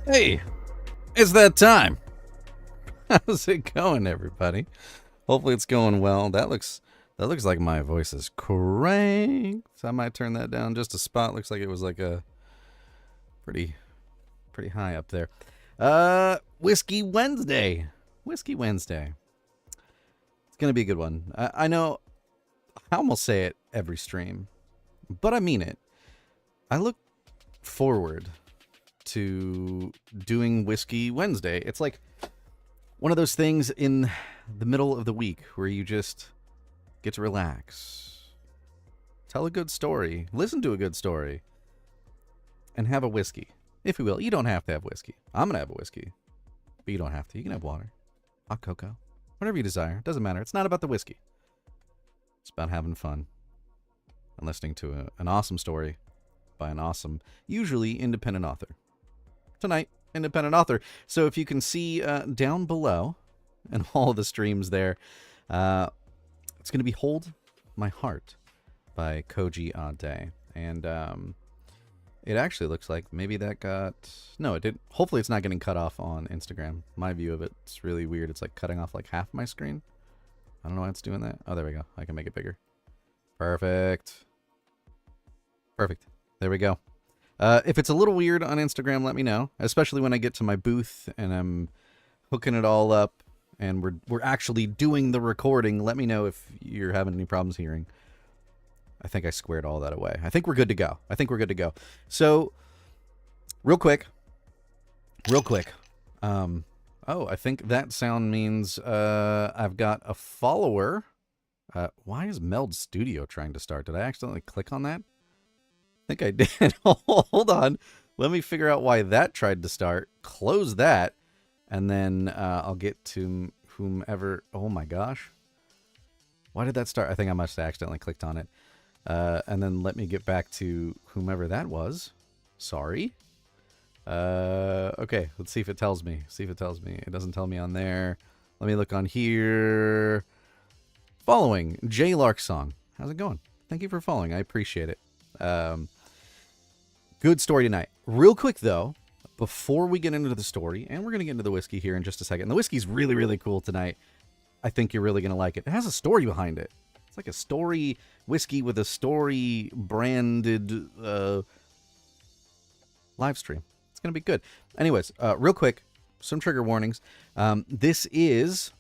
Hey, it's that time. How's it going, everybody? Hopefully it's going well. That looks like my voice is cranked. So I might turn that down just a spot. Looks like it was like a pretty high up there. Whiskey Wednesday. Whiskey Wednesday. It's gonna be a good one. I know I almost say it every stream, but I mean it. I look forward to doing Whiskey Wednesday. It's like one of those things in the middle of the week where you just get to relax, tell a good story, listen to a good story, and have a whiskey, if you will. You don't have to have whiskey. I'm going to have a whiskey, but you don't have to. You can have water, hot cocoa, whatever you desire. It doesn't matter. It's not about the whiskey. It's about having fun and listening to an awesome story by an awesome, usually independent author. Tonight, independent author. So if you can see down below and all the streams there, it's going to be Hold My Heart by Koji A. And it actually looks like maybe that got... No, it didn't. Hopefully it's not getting cut off on Instagram. My view of it's really weird. It's like cutting off like half my screen. I don't know why it's doing that. Oh, there we go. I can make it bigger. Perfect. Perfect. There we go. If it's a little weird on Instagram, let me know, especially when I get to my booth and I'm hooking it all up and we're actually doing the recording. Let me know if you're having any problems hearing. I think I squared all that away. I think we're good to go. So, real quick. I think that sound means I've got a follower. Why is Meld Studio trying to start? Did I accidentally click on that? I think I did. Hold on. Let me figure out why that tried to start. Close that. And then I'll get to whomever. Oh my gosh. Why did that start? I think I must have accidentally clicked on it. And then let me get back to whomever that was. Sorry. Okay, let's see if it tells me. It doesn't tell me on there. Let me look on here. Following, J Lark Song. How's it going? Thank you for following. I appreciate it. Good story tonight. Real quick, though, before we get into the story, and we're going to get into the whiskey here in just a second. And the whiskey's really, really cool tonight. I think you're really going to like it. It has a story behind it. It's like a story whiskey with a story branded live stream. It's going to be good. Anyways, real quick, some trigger warnings. This is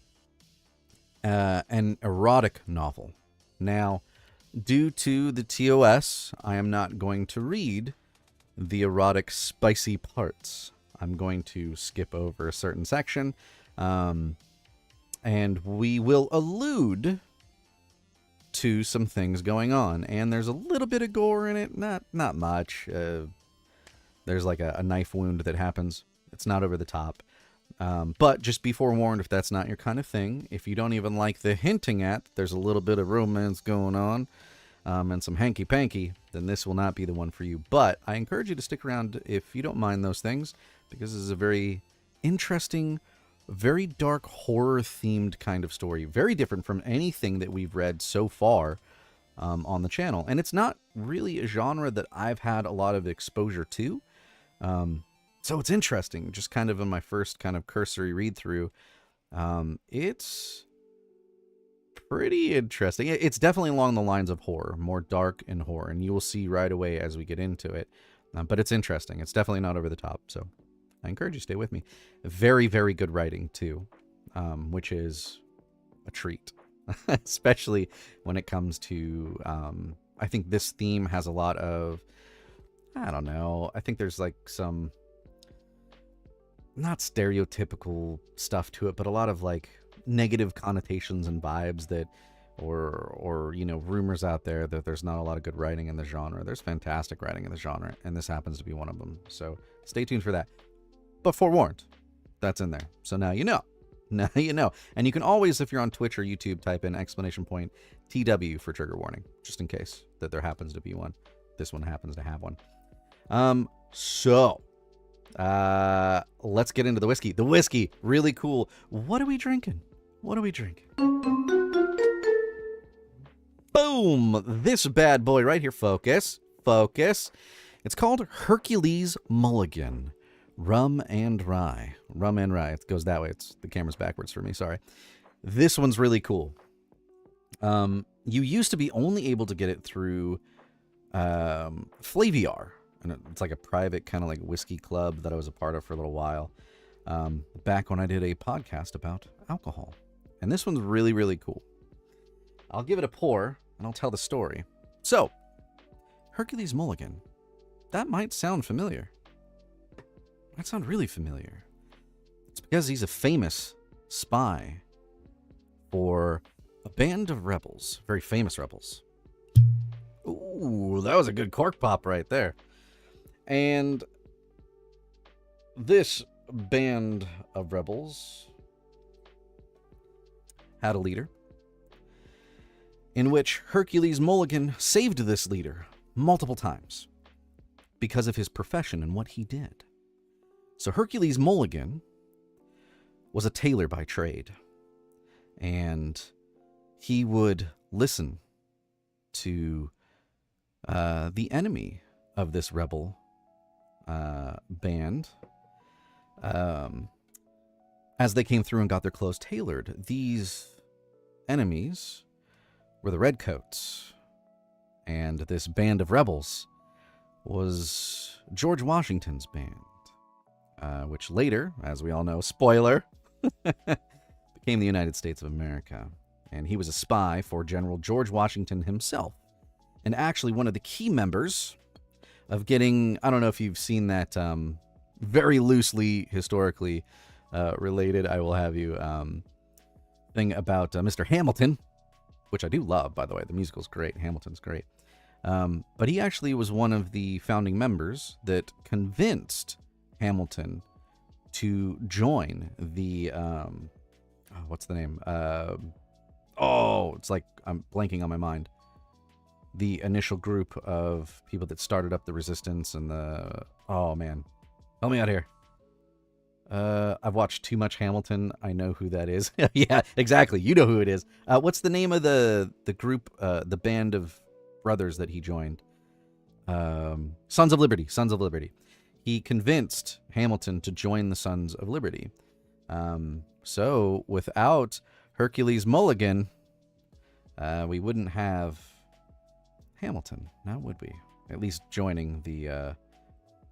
an erotic novel. Now, due to the TOS, I am not going to read the erotic spicy parts. I'm going to skip over a certain section, and we will allude to some things going on. And there's a little bit of gore in it, not much. There's like a knife wound that happens. It's not over the top. But just be forewarned if that's not your kind of thing. If you don't even like the hinting at, there's a little bit of romance going on, and some hanky-panky, then this will not be the one for you. But I encourage you to stick around if you don't mind those things, because this is a very interesting, very dark horror-themed kind of story. Very different from anything that we've read so far on the channel. And it's not really a genre that I've had a lot of exposure to. So it's interesting, just kind of in my first kind of cursory read-through. It's pretty interesting. It's definitely along the lines of horror, more dark and horror, and you will see right away as we get into it. But it's interesting. It's definitely not over the top, so I encourage you to stay with me. Very, very good writing, too, which is a treat, especially when it comes to, I think this theme has a lot of, I don't know, I think there's like some, not stereotypical stuff to it, but a lot of like negative connotations and vibes that, or you know, rumors out there that there's not a lot of good writing in the genre. There's fantastic writing in the genre, and this happens to be one of them. So stay tuned for that. But forewarned, that's in there. So now you know. Now you know. And you can always, if you're on Twitch or YouTube, type in ! TW for trigger warning, just in case that there happens to be one. This one happens to have one. So let's get into the whiskey. The whiskey, really cool. What are we drinking? Boom! This bad boy right here. Focus. It's called Hercules Mulligan. Rum and rye. It goes that way. The camera's backwards for me. Sorry. This one's really cool. You used to be only able to get it through Flaviar. And it's like a private kind of like whiskey club that I was a part of for a little while. Back when I did a podcast about alcohol. And this one's really, really cool. I'll give it a pour and I'll tell the story. So, Hercules Mulligan. That might sound familiar. Might sound really familiar. It's because he's a famous spy for a band of rebels. Very famous rebels. Ooh, that was a good cork pop right there. And this band of rebels had a leader in which Hercules Mulligan saved this leader multiple times because of his profession and what he did. So Hercules Mulligan was a tailor by trade, and he would listen to the enemy of this rebel band as they came through and got their clothes tailored. These enemies were the Redcoats, and this band of rebels was George Washington's band, which later, as we all know, spoiler, became the United States of America. And he was a spy for General George Washington himself. And actually one of the key members of getting, I don't know if you've seen that very loosely historically related, I will have you, thing about Mr. Hamilton, which I do love, by the way. The musical's great. Hamilton's great. But he actually was one of the founding members that convinced Hamilton to join the, what's the name? It's like I'm blanking on my mind. The initial group of people that started up the resistance and oh man, help me out here. I've watched too much Hamilton. I know who that is. Yeah, exactly. You know who it is. What's the name of the group, the band of brothers that he joined? Sons of Liberty. Sons of Liberty. He convinced Hamilton to join the Sons of Liberty. So without Hercules Mulligan, we wouldn't have Hamilton, now would we? At least joining the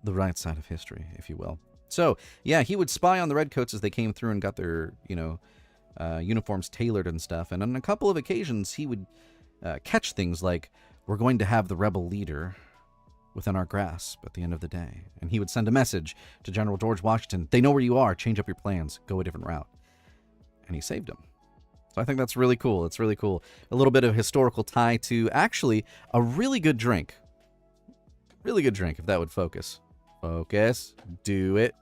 right side of history, if you will. So, yeah, he would spy on the Redcoats as they came through and got their, uniforms tailored and stuff. And on a couple of occasions, he would catch things like, we're going to have the rebel leader within our grasp at the end of the day. And he would send a message to General George Washington. They know where you are. Change up your plans. Go a different route. And he saved him. So I think that's really cool. It's really cool. A little bit of historical tie to actually a really good drink. Really good drink, if that would focus. Focus. Do it.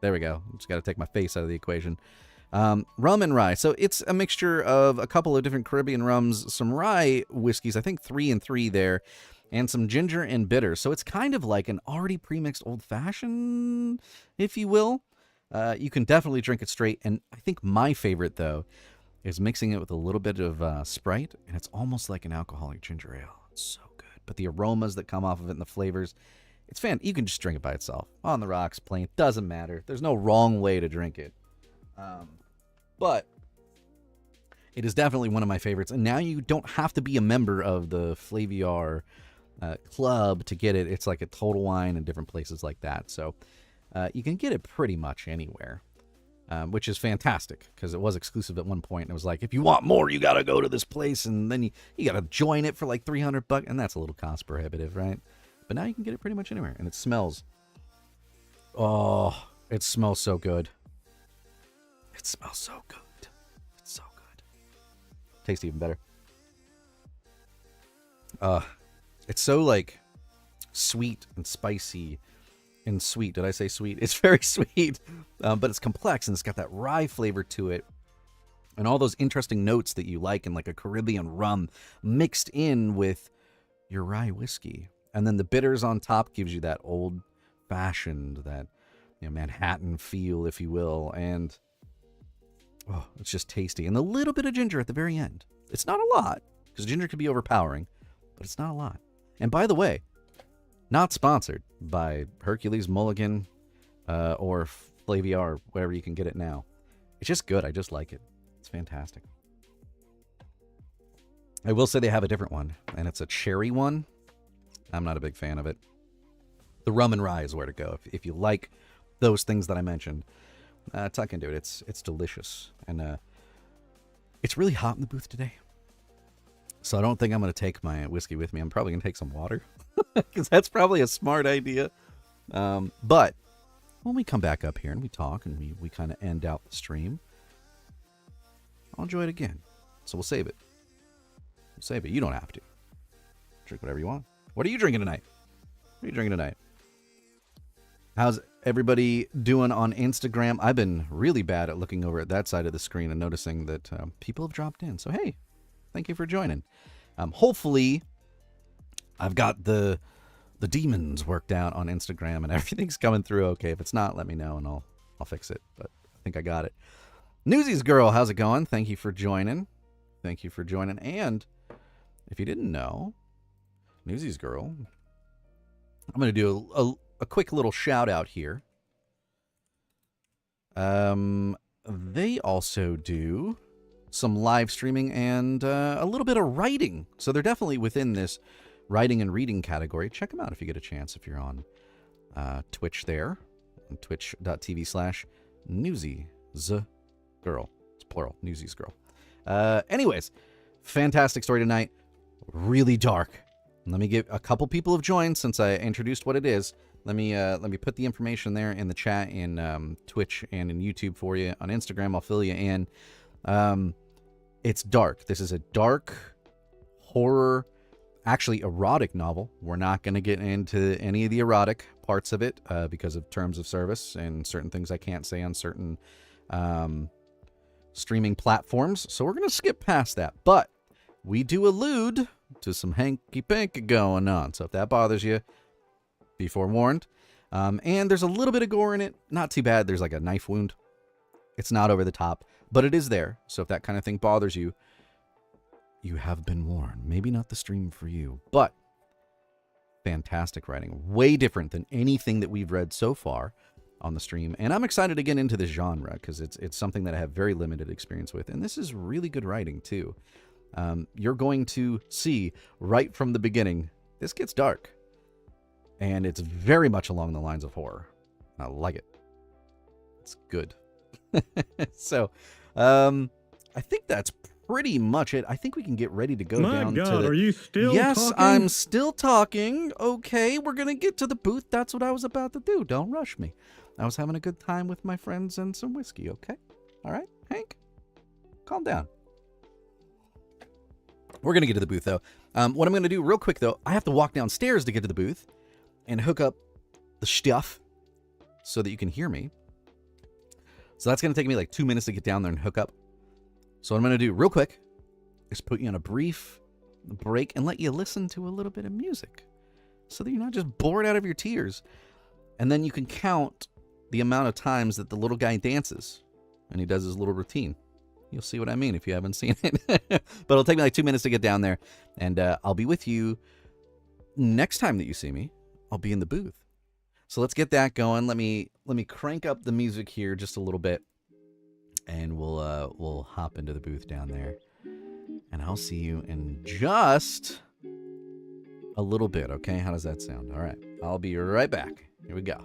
There we go. Just got to take my face out of the equation. Rum and rye. So it's a mixture of a couple of different Caribbean rums, some rye whiskeys, I think 3 and 3 there, and some ginger and bitter. So it's kind of like an already pre-mixed old-fashioned, if you will. You can definitely drink it straight. And I think my favorite, though, is mixing it with a little bit of Sprite, and it's almost like an alcoholic ginger ale. It's so good. But the aromas that come off of it and the flavors, it's you can just drink it by itself. On the rocks, plain, doesn't matter. There's no wrong way to drink it. But it is definitely one of my favorites. And now you don't have to be a member of the Flaviar club to get it. It's like a Total Wine and different places like that. So you can get it pretty much anywhere. Which is fantastic because it was exclusive at one point. And it was like, if you want more, you got to go to this place. And then you got to join it for like $300. And that's a little cost prohibitive, right? But now you can get it pretty much anywhere. And it smells. Oh, it smells so good. It smells so good. It's so good. Tastes even better. It's so like sweet and spicy. And sweet. Did I say sweet? It's very sweet, but it's complex, and it's got that rye flavor to it. And all those interesting notes that you like in like a Caribbean rum mixed in with your rye whiskey. And then the bitters on top gives you that old-fashioned, that Manhattan feel, if you will. And it's just tasty. And a little bit of ginger at the very end. It's not a lot, because ginger can be overpowering, but it's not a lot. And by the way, not sponsored by Hercules Mulligan or Flaviar, or wherever you can get it now. It's just good. I just like it. It's fantastic. I will say they have a different one, and it's a cherry one. I'm not a big fan of it. The rum and rye is where to go. If you like those things that I mentioned, tuck into it. It's delicious. And it's really hot in the booth today. So I don't think I'm going to take my whiskey with me. I'm probably going to take some water. Because that's probably a smart idea. But when we come back up here and we talk and we kind of end out the stream, I'll enjoy it again. So we'll save it. We'll save it. You don't have to. Drink whatever you want. What are you drinking tonight? What are you drinking tonight? How's everybody doing on Instagram? I've been really bad at looking over at that side of the screen and noticing that people have dropped in. So, hey, thank you for joining. Hopefully, I've got the demons worked out on Instagram and everything's coming through okay. If it's not, let me know and I'll fix it. But I think I got it. Newsies Girl, how's it going? Thank you for joining. Thank you for joining. And if you didn't know, Newsies Girl, I'm going to do a quick little shout out here. They also do some live streaming and a little bit of writing. So they're definitely within this writing and reading category. Check them out if you get a chance, if you're on Twitch there, on twitch.tv/newsiesgirl. It's plural, newsiesgirl. Anyways, fantastic story tonight. Really dark. Let me get a couple people have joined since I introduced what it is. Let me put the information there in the chat in Twitch and in YouTube for you. On Instagram, I'll fill you in. It's dark. This is a dark horror, actually erotic novel. We're not going to get into any of the erotic parts of it because of terms of service and certain things I can't say on certain streaming platforms. So we're going to skip past that. But we do allude to some hanky-panky going on. So if that bothers you, be forewarned. And there's a little bit of gore in it. Not too bad. There's like a knife wound. It's not over the top, but it is there. So if that kind of thing bothers you, you have been warned. Maybe not the stream for you, but fantastic writing. Way different than anything that we've read so far on the stream. And I'm excited to get into this genre because it's something that I have very limited experience with. And this is really good writing too. You're going to see right from the beginning, this gets dark. And it's very much along the lines of horror. I like it. It's good. So, I think that's pretty much it. I think we can get ready to go down to the... are you still Yes, talking? I'm still talking. Okay, we're going to get to the booth. That's what I was about to do. Don't rush me. I was having a good time with my friends and some whiskey, okay? All right, Hank? Calm down. We're going to get to the booth, though. What I'm going to do real quick, though, I have to walk downstairs to get to the booth and hook up the stuff so that you can hear me. So that's going to take me like 2 minutes to get down there and hook up. So what I'm going to do real quick is put you on a brief break and let you listen to a little bit of music so that you're not just bored out of your tears. And then you can count the amount of times that the little guy dances and he does his little routine. You'll see what I mean if you haven't seen it. But it'll take me like 2 minutes to get down there. And I'll be with you next time that you see me. I'll be in the booth. So let's get that going. Let me crank up the music here just a little bit. And we'll hop into the booth down there. And I'll see you in just a little bit, okay? How does that sound? All right. I'll be right back. Here we go.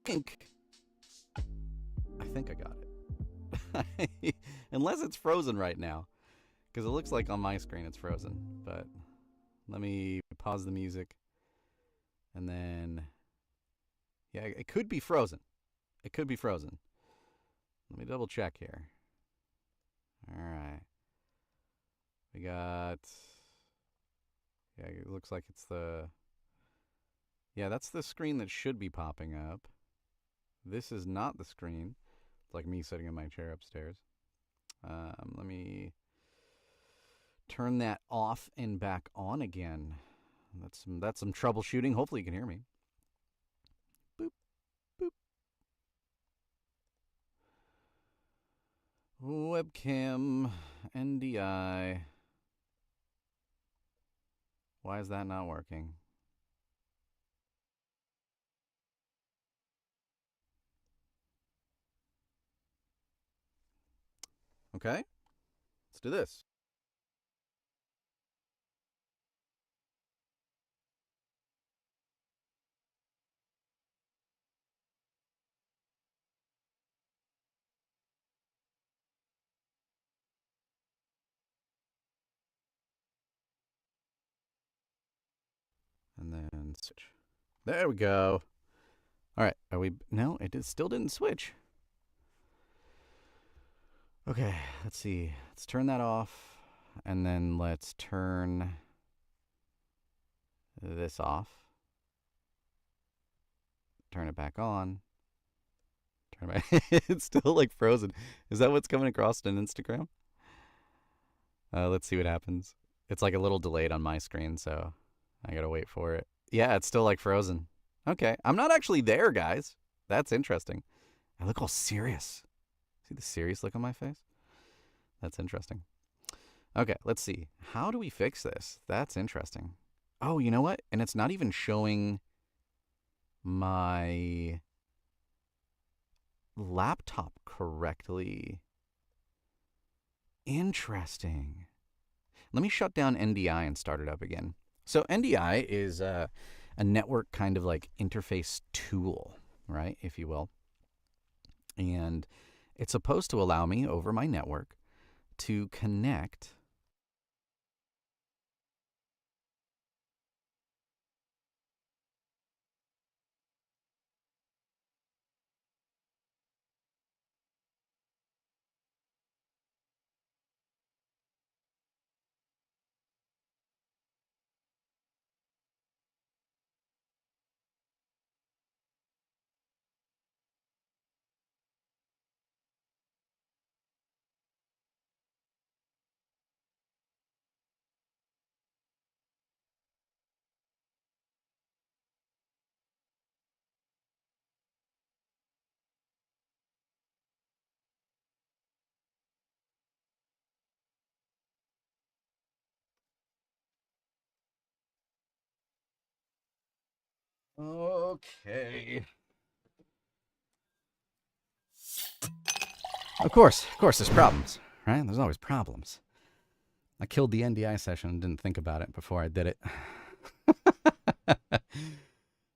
think I got it. Unless it's frozen right now, because it looks like on my screen it's frozen. But let me pause the music, and then yeah, it could be frozen. It could be frozen. Let me double check here. All right, we got. Yeah, it looks like it's the. Yeah, that's the screen that should be popping up. This is not the screen. It's like me sitting in my chair upstairs. Let me turn that off and back on again. That's some troubleshooting. Hopefully you can hear me. Boop, boop. Webcam, NDI. Why is that not working? Okay, let's do this. And then switch. There we go. All right, are we? No, still didn't switch. Okay, let's see. Let's turn that off, and then let's turn this off. Turn it back on. Turn it back. It's still like frozen. Is that what's coming across on Instagram? Let's see what happens. It's like a little delayed on my screen, so I gotta wait for it. Yeah, it's still like frozen. Okay, I'm not actually there, guys. That's interesting. I look all serious. See the serious look on my face? That's interesting. Okay, let's see. How do we fix this? That's interesting. Oh, you know what? And it's not even showing my laptop correctly. Interesting. Let me shut down NDI and start it up again. So NDI is a network kind of like interface tool, right, if you will. And it's supposed to allow me over my network to connect Okay. Of course, there's problems, right? There's always problems. I killed the NDI session and didn't think about it before I did it.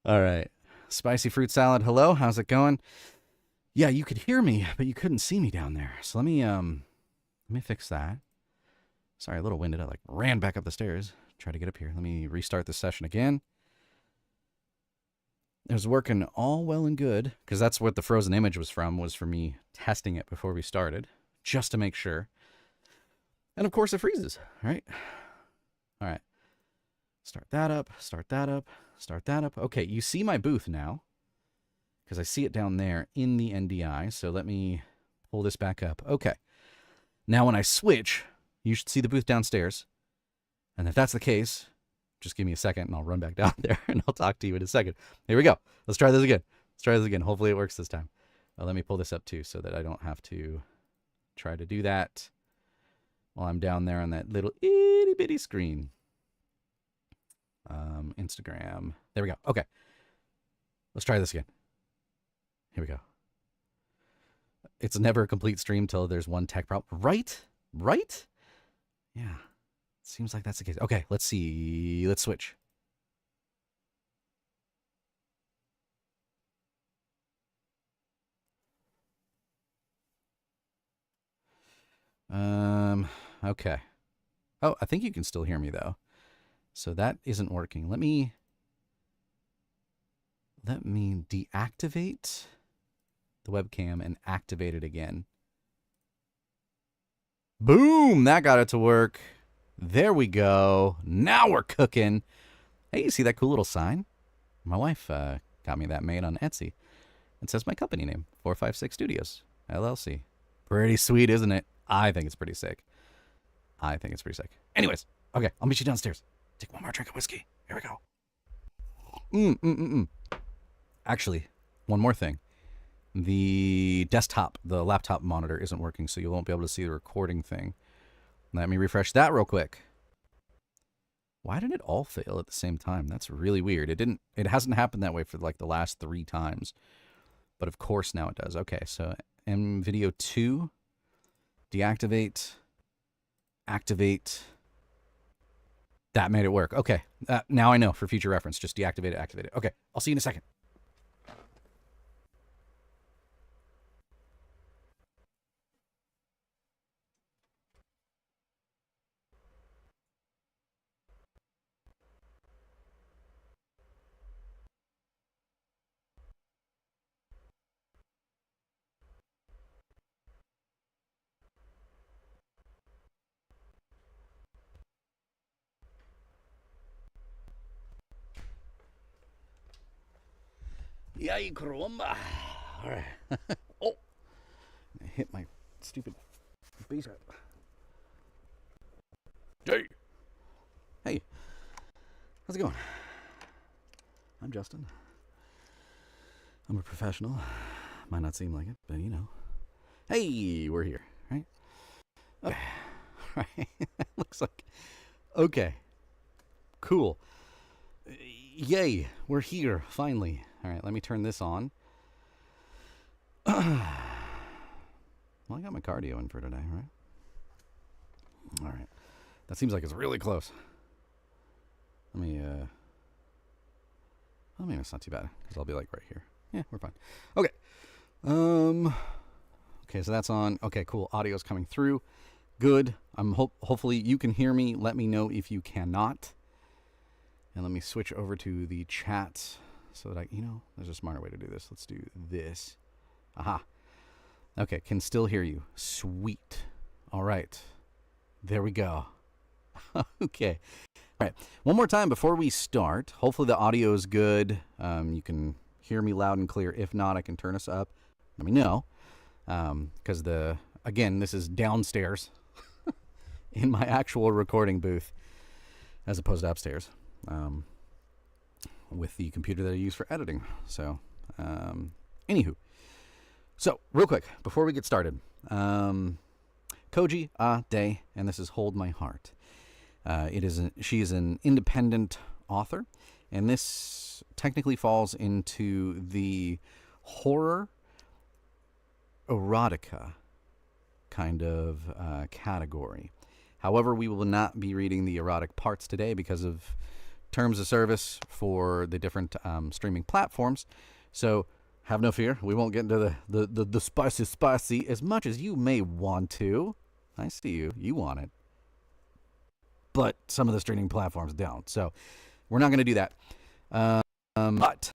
All right. Spicy fruit salad, hello, how's it going? Yeah, you could hear me, but you couldn't see me down there. So let me fix that. Sorry, a little winded. I like ran back up the stairs, try to get up here. Let me restart this session again. It was working all well and good, because that's what the frozen image was for me testing it before we started, just to make sure. And of course it freezes, right? All right. Start that up, start that up, start that up. Okay, you see my booth now, because I see it down there in the NDI, so let me pull this back up. Okay. Now when I switch, you should see the booth downstairs. And if that's the case, just give me a second and I'll run back down there and I'll talk to you in a second. Here we go. Let's try this again. Hopefully it works this time. Let me pull this up too so that I don't have to try to do that while I'm down there on that little itty bitty screen. Instagram. There we go. Okay. Let's try this again. Here we go. It's never a complete stream till there's one tech problem. Right? Yeah. Seems like that's the case. Okay, let's see. Let's switch. Okay. Oh, I think you can still hear me though. So that isn't working. Let me deactivate the webcam and activate it again. Boom! That got it to work. There we go. Now we're cooking. Hey, you see that cool little sign? My wife got me that made on Etsy. It says my company name, 456 Studios, LLC. Pretty sweet, isn't it? I think it's pretty sick. Anyways, okay, I'll meet you downstairs. Take one more drink of whiskey. Here we go. Actually, one more thing. The laptop monitor isn't working, so you won't be able to see the recording thing. Let me refresh that real quick. Why did it all fail at the same time? That's really weird. It hasn't happened that way for like the last 3 times. But of course now it does. Okay, so MVideo 2, deactivate, activate. That made it work. Okay, now I know for future reference. Just deactivate it, activate it. Okay, I'll see you in a second. Yay, caramba. All right. Oh, I hit my stupid bass. Hey. Hey. How's it going? I'm Justin. I'm a professional. Might not seem like it, but you know. Hey, we're here, right? Okay. Right. Looks like. Okay. Cool. Yay, we're here, finally. All right, let me turn this on. Well, I got my cardio in for today, right? All right. That seems like it's really close. I mean, it's not too bad, because I'll be like right here. Yeah, we're fine. Okay. Okay, so that's on. Okay, cool. Audio's coming through. Good. Hopefully you can hear me. Let me know if you cannot. And let me switch over to the chat so that there's a smarter way to do this. Let's do this. Aha. Okay, can still hear you. Sweet. All right. There we go. Okay. All right. One more time before we start. Hopefully the audio is good. You can hear me loud and clear. If not, I can turn us up. Let me know. Because again, this is downstairs in my actual recording booth as opposed to upstairs. With the computer that I use for editing. So, anywho. So, real quick, before we get started. Koji A, and this is Hold My Heart. She is an independent author, and this technically falls into the horror erotica kind of category. However, we will not be reading the erotic parts today because of terms of service for the different streaming platforms. So have no fear. We won't get into the spicy as much as you may want to. I see you. You want it. But some of the streaming platforms don't. So we're not going to do that. But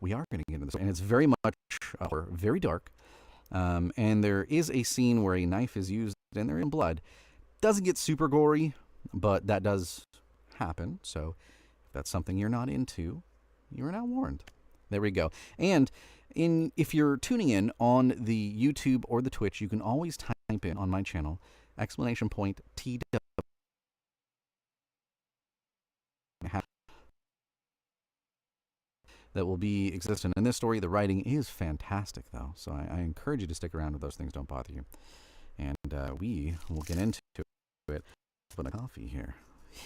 we are going to get into this. And it's very much, very dark. And there is a scene where a knife is used and they're in blood. Doesn't get super gory, but that does happen. So if that's something you're not into, you're not warned. There we go. And if you're tuning in on the YouTube or the Twitch, you can always type in on my channel, !TW. That will be existent in this story. The writing is fantastic, though. So I encourage you to stick around if those things don't bother you. And we will get into it. Put a coffee here.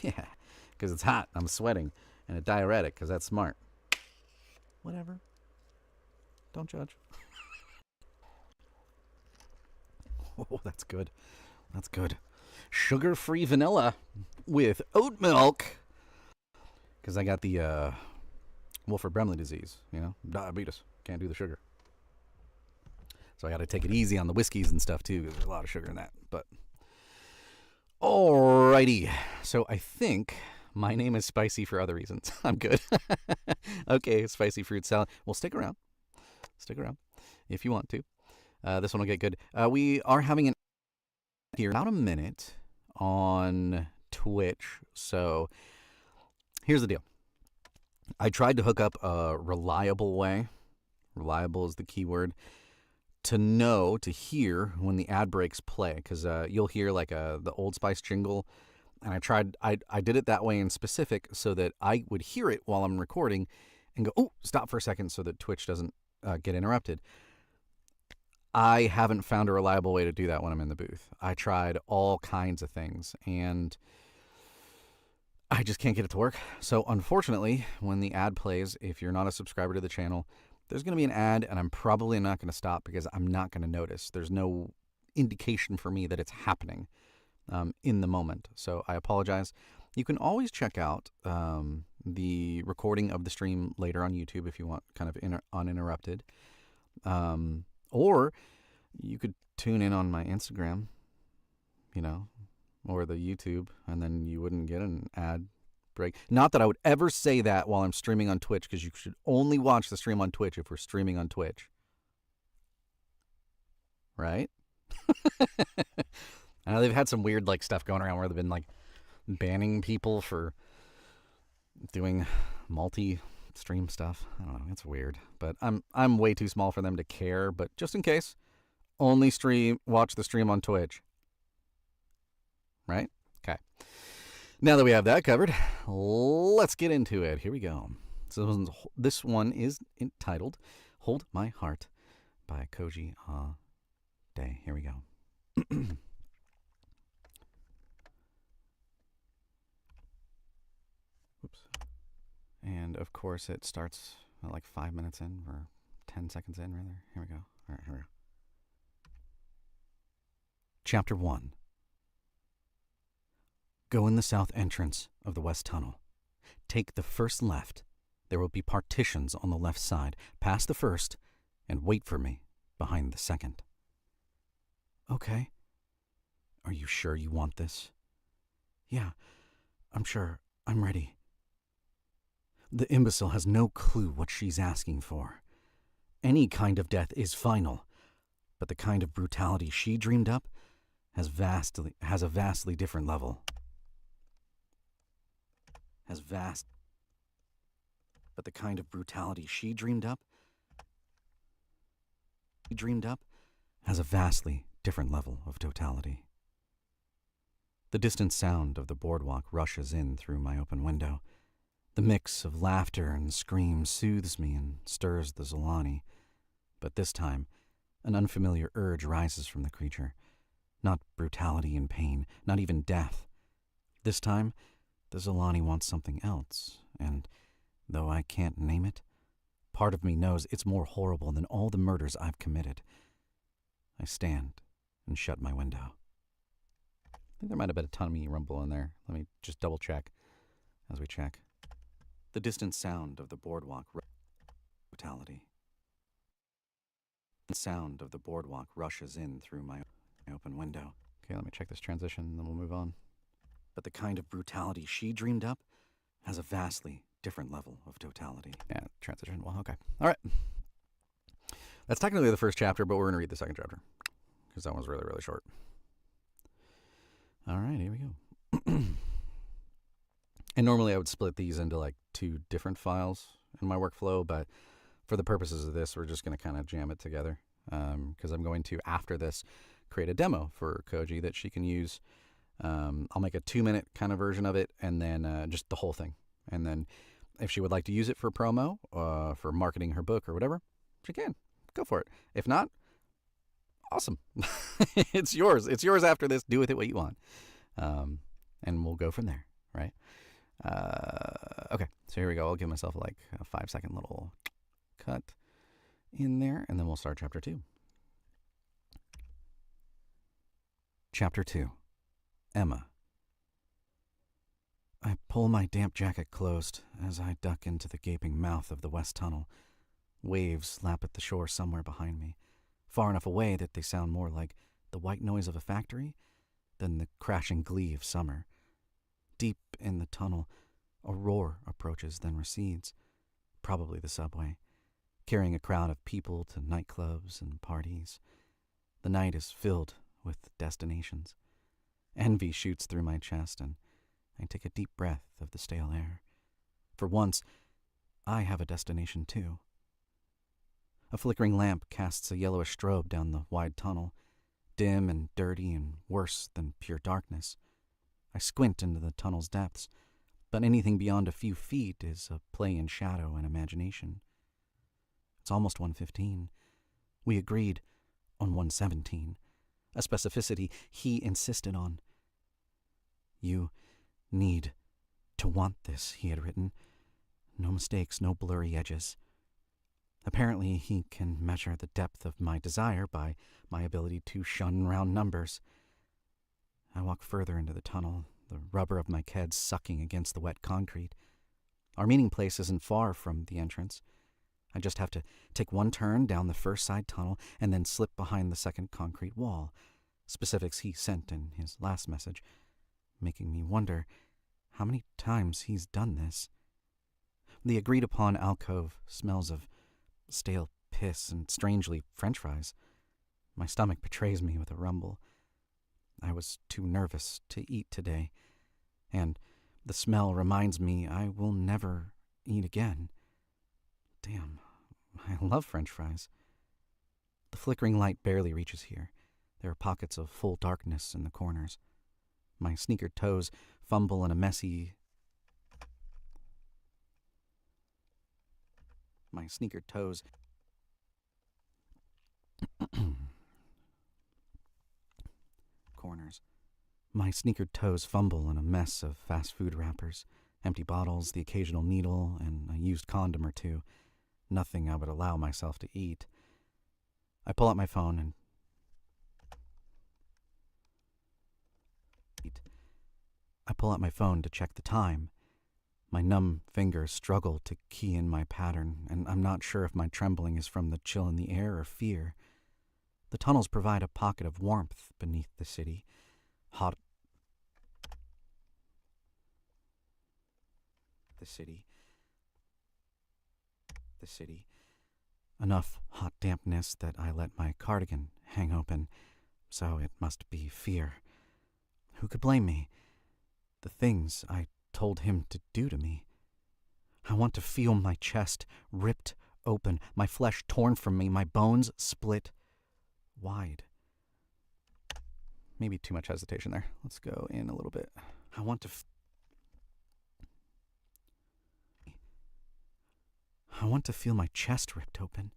Yeah, because it's hot. I'm sweating. And a diuretic, because that's smart. Whatever. Don't judge. Oh, that's good. That's good. Sugar-free vanilla with oat milk. Because I got the Wolford-Brimley disease, diabetes. Can't do the sugar. So I got to take it easy on the whiskeys and stuff too, because there's a lot of sugar in that. But alrighty. So I think my name is spicy for other reasons. I'm good. Okay, spicy fruit salad. Well, stick around. Stick around if you want to. This one will get good. We are having an here in about a minute on Twitch. So here's the deal. I tried to hook up a reliable way. Reliable is the key word. To hear when the ad breaks play. Because you'll hear like the Old Spice jingle. And I did it that way in specific so that I would hear it while I'm recording and go, oh, stop for a second so that Twitch doesn't get interrupted. I haven't found a reliable way to do that when I'm in the booth. I tried all kinds of things, and I just can't get it to work. So unfortunately, when the ad plays, if you're not a subscriber to the channel, there's going to be an ad, and I'm probably not going to stop because I'm not going to notice. There's no indication for me that it's happening in the moment. So I apologize. You can always check out the recording of the stream later on YouTube if you want kind of uninterrupted. Or you could tune in on my Instagram, or the YouTube, and then you wouldn't get an ad break. Not that I would ever say that while I'm streaming on Twitch, because you should only watch the stream on Twitch if we're streaming on Twitch. Right? I know they've had some weird stuff going around where they've been banning people for doing multi-stream stuff. I don't know, it's weird, but I'm way too small for them to care. But just in case, only watch the stream on Twitch. Right? Okay. Now that we have that covered, let's get into it. Here we go. So this one is entitled "Hold My Heart" by Koji A. Here we go. Oops. And of course it starts at 5 minutes in, or 10 seconds in rather. Here we go. All right, here we go. Chapter 1. Go in the south entrance of the west tunnel. Take the first left. There will be partitions on the left side. Pass the first and wait for me behind the second. Okay. Are you sure you want this? Yeah, I'm sure. I'm ready. The imbecile has no clue what she's asking for. Any kind of death is final, but the kind of brutality she dreamed up has a vastly different level. But the kind of brutality she dreamed up has a vastly different level of totality. The distant sound of the boardwalk rushes in through my open window. The mix of laughter and screams soothes me and stirs the Zolani. But this time, an unfamiliar urge rises from the creature. Not brutality and pain, not even death. This time, the Zolani wants something else, and though I can't name it, part of me knows it's more horrible than all the murders I've committed. I stand and shut my window. I think there might have been a tummy rumble in there. Let me just double check as we check. The distant sound of the boardwalk brutality. The sound of the boardwalk rushes in through my open window. Okay, let me check this transition, and then we'll move on. But the kind of brutality she dreamed up has a vastly different level of totality. Yeah, transition. Well, okay. All right. That's technically the first chapter, but we're going to read the second chapter because that one's really, really short. All right, here we go. And normally I would split these into 2 different files in my workflow, but for the purposes of this, we're just going to kind of jam it together because I'm going to, after this, create a demo for Koji that she can use. I'll make a 2-minute kind of version of it, and then just the whole thing. And then if she would like to use it for promo, for marketing her book or whatever, she can. Go for it. If not, awesome. It's yours. It's yours after this. Do with it what you want. And we'll go from there, right? Okay, so here we go. I'll give myself a 5-second little cut in there, and then we'll start chapter 2. Chapter 2. Emma. I pull my damp jacket closed as I duck into the gaping mouth of the west tunnel. Waves lap at the shore somewhere behind me. far enough away that they sound more like the white noise of a factory than the crashing glee of summer. Deep in the tunnel, a roar approaches, then recedes. Probably the subway, carrying a crowd of people to nightclubs and parties. The night is filled with destinations. Envy shoots through my chest, and I take a deep breath of the stale air. For once, I have a destination too. A flickering lamp casts a yellowish strobe down the wide tunnel, dim and dirty and worse than pure darkness. I squint into the tunnel's depths, but anything beyond a few feet is a play in shadow and imagination. It's almost 1:15. We agreed on 1:17, a specificity he insisted on. You need to want this, he had written. No mistakes, no blurry edges. Apparently, he can measure the depth of my desire by my ability to shun round numbers. I walk further into the tunnel, the rubber of my keds sucking against the wet concrete. Our meeting place isn't far from the entrance. I just have to take one turn down the first side tunnel and then slip behind the second concrete wall, specifics he sent in his last message, making me wonder how many times he's done this. The agreed-upon alcove smells of stale piss and, strangely, French fries. My stomach betrays me with a rumble. I was too nervous to eat today, and the smell reminds me I will never eat again. Damn, I love French fries. The flickering light barely reaches here. There are pockets of full darkness in the corners. My sneakered toes fumble in a messy... My sneakered toes... corners. My sneakered toes fumble in a mess of fast food wrappers, empty bottles, the occasional needle, and a used condom or two. Nothing I would allow myself to eat. I pull out my phone and to check the time. My numb fingers struggle to key in my pattern, and I'm not sure if my trembling is from the chill in the air or fear. The tunnels provide a pocket of warmth beneath the city. Hot. The city. Enough hot dampness that I let my cardigan hang open, so it must be fear. Who could blame me? The things I told him to do to me. I want to feel my chest ripped open, my flesh torn from me, my bones split wide. Maybe too much hesitation there. Let's go in a little bit. I want to feel my chest ripped open,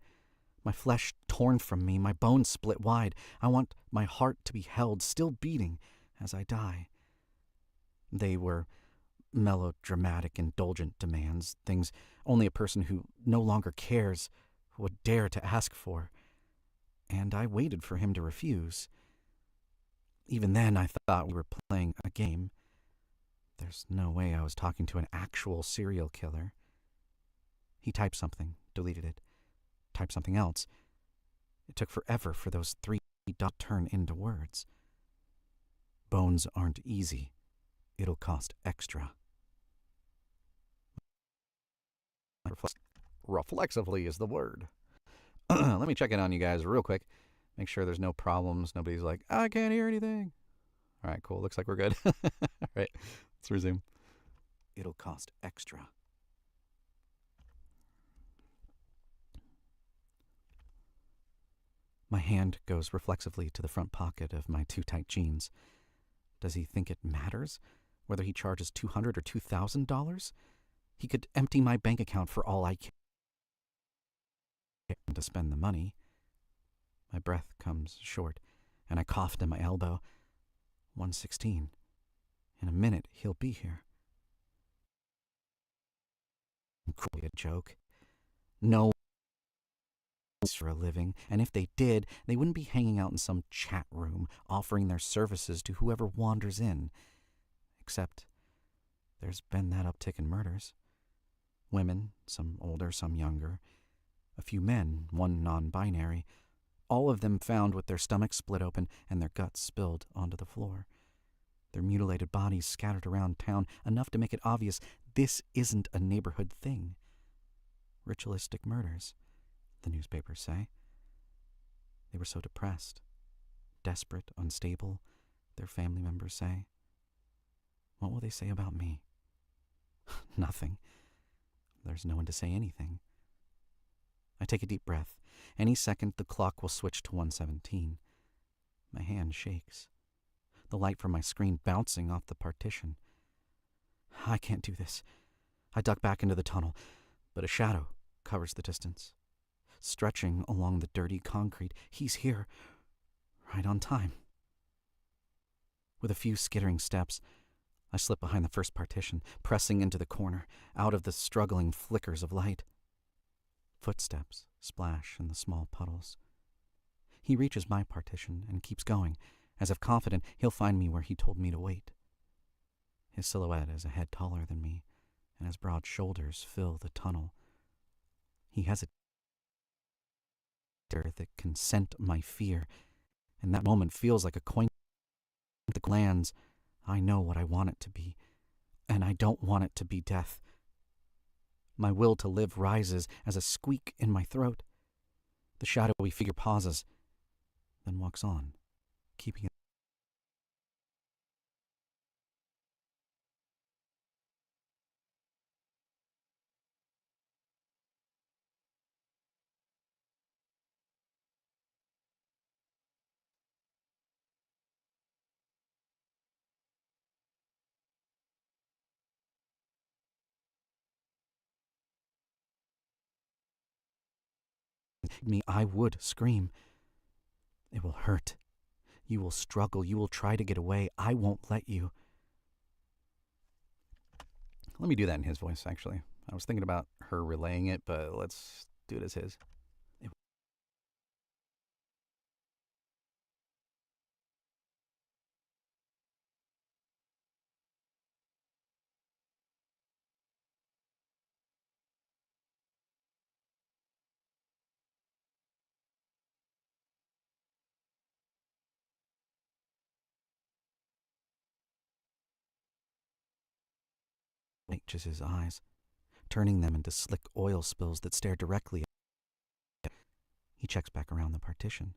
my flesh torn from me, my bones split wide. I want my heart to be held, still beating as I die. They were melodramatic, indulgent demands, things only a person who no longer cares would dare to ask for. And I waited for him to refuse. Even then, I thought we were playing a game. There's no way I was talking to an actual serial killer. He typed something, deleted it, typed something else. It took forever for those 3 dots to turn into words. Bones aren't easy. It'll cost extra. Reflexively is the word. Let me check in on you guys real quick. Make sure there's no problems. Nobody's like, I can't hear anything. All right, cool. Looks like we're good. All right, let's resume. It'll cost extra. My hand goes reflexively to the front pocket of my too tight jeans. Does he think it matters whether he charges $200 or $2,000? He could empty my bank account for all I care to spend the money. My breath comes short, and I coughed at my elbow. 1:16. In a minute, he'll be here. A joke. No for a living, and if they did, they wouldn't be hanging out in some chat room offering their services to whoever wanders in. Except there's been that uptick in murders. Women, some older, some younger. A few men, one non-binary. All of them found with their stomachs split open and their guts spilled onto the floor. Their mutilated bodies scattered around town, enough to make it obvious this isn't a neighborhood thing. Ritualistic murders, the newspapers say. They were so depressed, desperate, unstable, their family members say. What will they say about me? Nothing. There's no one to say anything. I take a deep breath. Any second, the clock will switch to 1:17. My hand shakes. The light from my screen bouncing off the partition. I can't do this. I duck back into the tunnel, but a shadow covers the distance. Stretching along the dirty concrete, he's here, right on time. With a few skittering steps, I slip behind the first partition, pressing into the corner, out of the struggling flickers of light. Footsteps splash in the small puddles. He reaches my partition and keeps going, as if confident he'll find me where he told me to wait. His silhouette is a head taller than me, and his broad shoulders fill the tunnel. He hesitates that can scent my fear, and that moment feels like a coin that lands. I know what I want it to be, and I don't want it to be death. My will to live rises as a squeak in my throat. The shadowy figure pauses, then walks on, keeping it. Me, I would scream. It will hurt. You will struggle. You will try to get away. I won't let you. Let me do that in his voice, actually. I was thinking about her relaying it, but let's do it as his. Reaches his eyes, turning them into slick oil spills that stare directly at me. He checks back around the partition,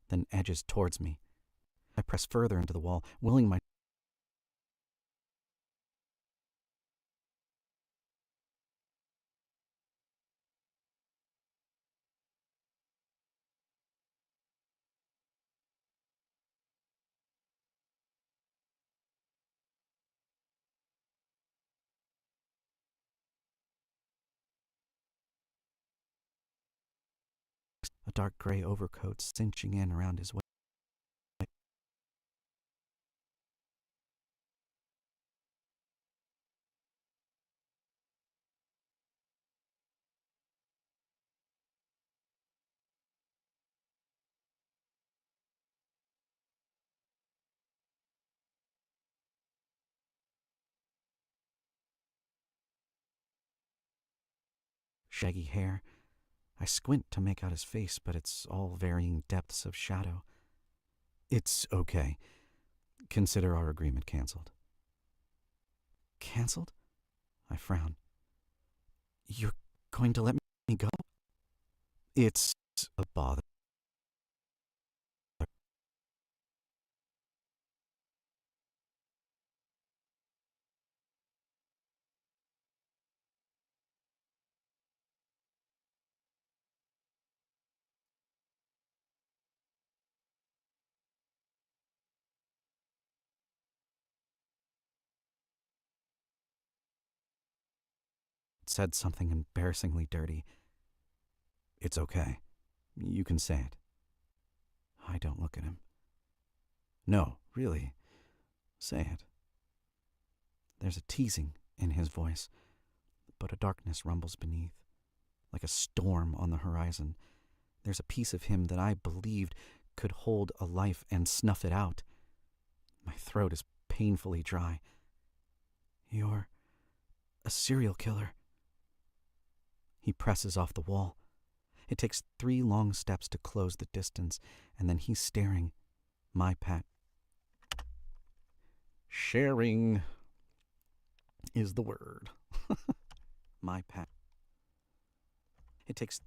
then edges towards me. I press further into the wall, willing my a dark gray overcoat cinching in around his waist. Shaggy hair. I squint to make out his face, but it's all varying depths of shadow. It's okay. Consider our agreement canceled. Canceled? I frown. You're going to let me go? It's a bother. Said something embarrassingly dirty. It's okay. You can say it. I don't look at him. No, really. Say it. There's a teasing in his voice, but a darkness rumbles beneath, like a storm on the horizon. There's a piece of him that I believed could hold a life and snuff it out. My throat is painfully dry. You're a serial killer. He presses off the wall. It takes 3 long steps to close the distance, and then he's staring. My pat. Sharing is the word. My pat. It takes...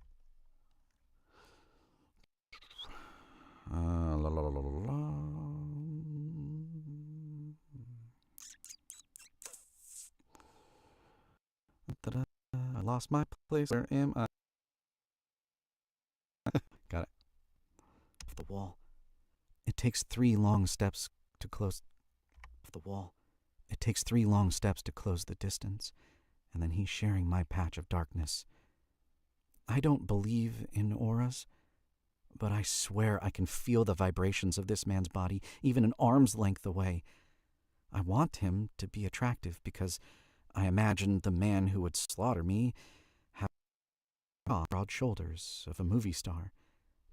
la la la la la. I lost my place. Where am I? Got it. Off the wall. It takes 3 long steps to close the wall. It takes 3 long steps to close the distance, and then he's sharing my patch of darkness. I don't believe in auras, but I swear I can feel the vibrations of this man's body even an arm's length away. I want him to be attractive because I imagine the man who would slaughter me have broad shoulders of a movie star.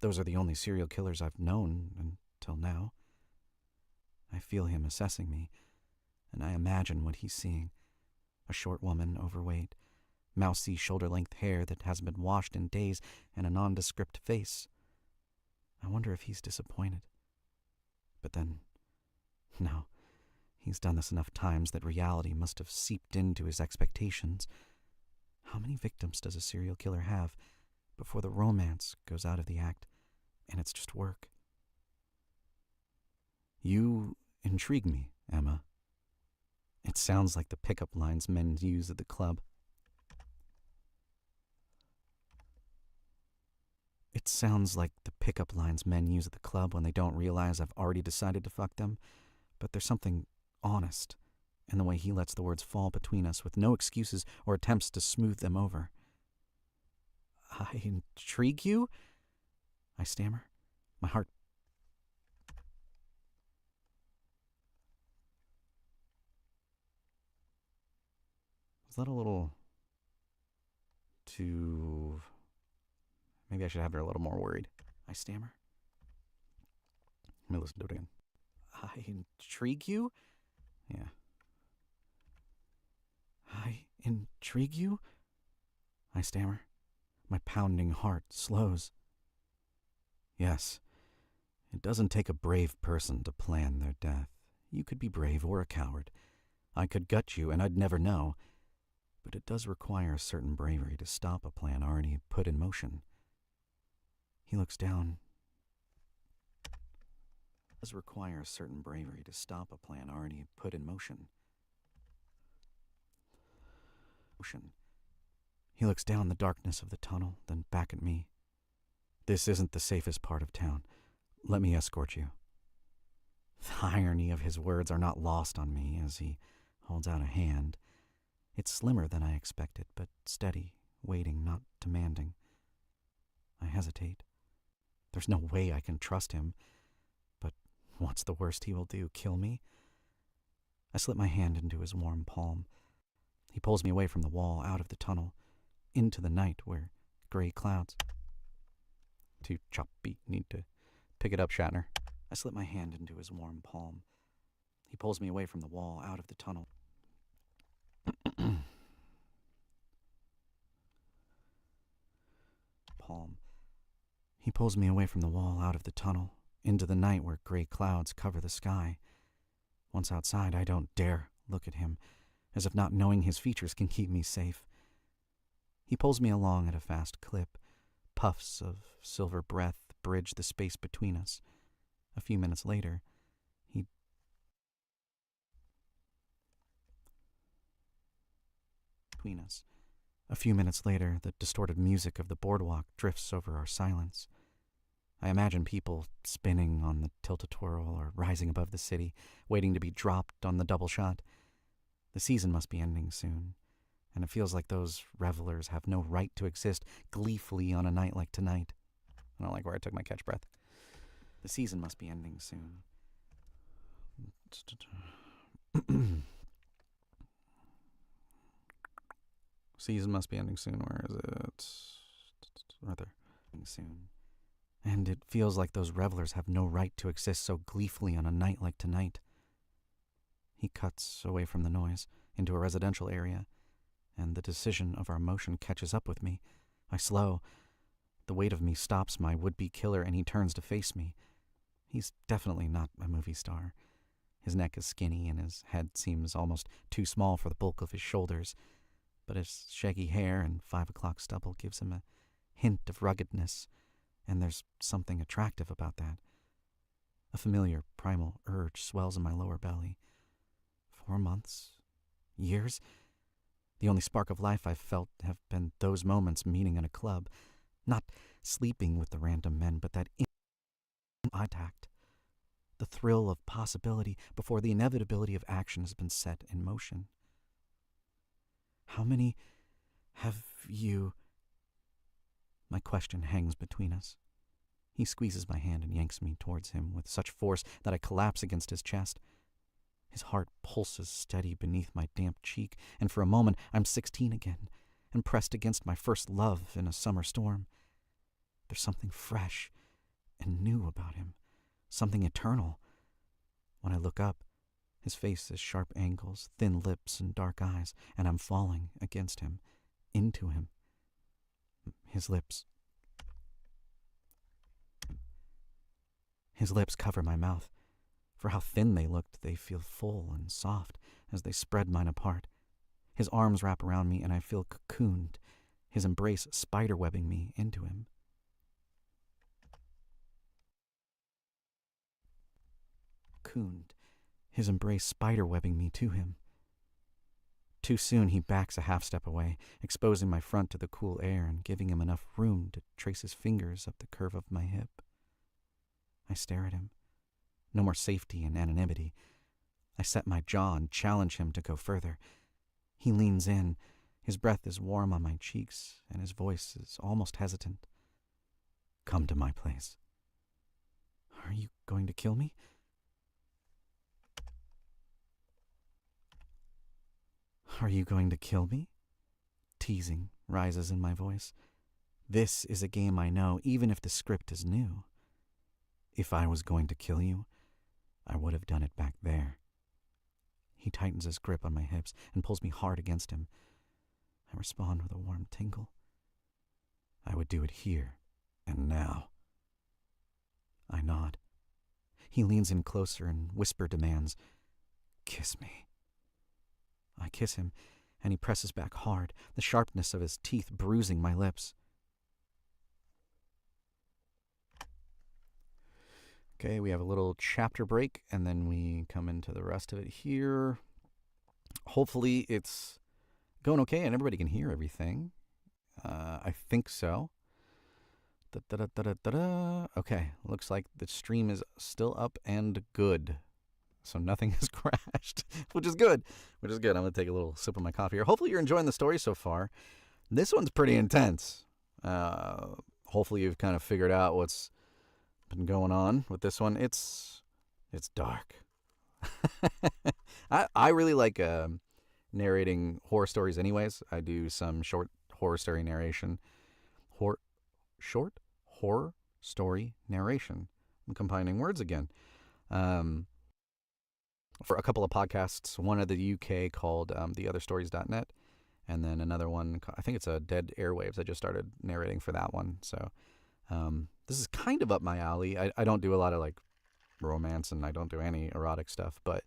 Those are the only serial killers I've known until now. I feel him assessing me, and I imagine what he's seeing. A short woman, overweight, mousy shoulder-length hair that hasn't been washed in days, and a nondescript face. I wonder if he's disappointed. But then, no, he's done this enough times that reality must have seeped into his expectations. How many victims does a serial killer have before the romance goes out of the act, and it's just work? You intrigue me, Emma. It sounds like the pickup lines men use at the club. It sounds like the pickup lines men use at the club when they don't realize I've already decided to fuck them, but there's something honest in the way he lets the words fall between us with no excuses or attempts to smooth them over. I intrigue you? I stammer. My heart... Was that a little too... Maybe I should have her a little more worried. I stammer. Let me listen to it again. I intrigue you? Yeah. I intrigue you? I stammer. My pounding heart slows. Yes. It doesn't take a brave person to plan their death. You could be brave or a coward. I could gut you and I'd never know. But it does require a certain bravery to stop a plan already put in motion. He looks down. It does require a certain bravery to stop a plan already put in motion. He looks down the darkness of the tunnel, then back at me. This isn't the safest part of town. Let me escort you. The irony of his words are not lost on me as he holds out a hand. It's slimmer than I expected, but steady, waiting, not demanding. I hesitate. There's no way I can trust him, but what's the worst he will do, kill me? I slip my hand into his warm palm. He pulls me away from the wall, out of the tunnel, into the night where gray clouds... Too choppy, need to pick it up, Shatner. I slip my hand into his warm palm. He pulls me away from the wall, out of the tunnel. Palm. He pulls me away from the wall, out of the tunnel, into the night where gray clouds cover the sky. Once outside, I don't dare look at him, as if not knowing his features can keep me safe. He pulls me along at a fast clip. Puffs of silver breath bridge the space between us. A few minutes later, the distorted music of the boardwalk drifts over our silence. I imagine people spinning on the tilt-a-twirl or rising above the city, waiting to be dropped on the double shot. The season must be ending soon, and it feels like those revelers have no right to exist gleefully on a night like tonight. I don't like where I took my catch breath. The season must be ending soon. Season must be ending soon. Where is it? Right there. Soon. And it feels like those revelers have no right to exist so gleefully on a night like tonight. He cuts away from the noise into a residential area, and the decision of our motion catches up with me. I slow, The weight of me stops my would-be killer, and he turns to face me. He's definitely not a movie star. His neck is skinny, and his head seems almost too small for the bulk of his shoulders, but his shaggy hair and 5 o'clock stubble gives him a hint of ruggedness, and there's something attractive about that. A familiar primal urge swells in my lower belly. 4 months? Years? The only spark of life I've felt have been those moments meeting in a club. Not sleeping with the random men, but that eye contact. The thrill of possibility before the inevitability of action has been set in motion. How many have you... My question hangs between us. He squeezes my hand and yanks me towards him with such force that I collapse against his chest. His heart pulses steady beneath my damp cheek, and for a moment I'm 16 again, and pressed against my first love in a summer storm. There's something fresh and new about him, something eternal. When I look up, his face has sharp angles, thin lips, and dark eyes, and I'm falling against him, into him. His lips cover my mouth. For how thin they looked, they feel full and soft as they spread mine apart. His arms wrap around me, and I feel cocooned, his embrace spiderwebbing me into him. Cocooned, his embrace spiderwebbing me to him. Too soon he backs a half step away, exposing my front to the cool air and giving him enough room to trace his fingers up the curve of my hip. I stare at him. No more safety and anonymity. I set my jaw and challenge him to go further. He leans in. His breath is warm on my cheeks, and his voice is almost hesitant. Come to my place. Are you going to kill me? Are you going to kill me? Teasing rises in my voice. This is a game I know, even if the script is new. If I was going to kill you, I would have done it back there. He tightens his grip on my hips and pulls me hard against him. I respond with a warm tingle. I would do it here and now. I nod. He leans in closer and whisper demands, "Kiss me." I kiss him, and he presses back hard, the sharpness of his teeth bruising my lips. Okay, we have a little chapter break, and then we come into the rest of it here. Hopefully it's going okay, and everybody can hear everything. I think so. Okay, looks like the stream is still up and good. So nothing has crashed, which is good. I'm going to take a little sip of my coffee here. Hopefully you're enjoying the story so far. This one's pretty intense. Hopefully you've kind of figured out what's been going on with this one. It's dark. I really like narrating horror stories anyways. I do some short horror story narration. Short horror story narration. I'm combining words again. For a couple of podcasts, one of the UK called theotherstories.net, and then another one, I think it's a Dead Airwaves. I just started narrating for that one. So this is kind of up my alley. I don't do a lot of like romance, and I don't do any erotic stuff, but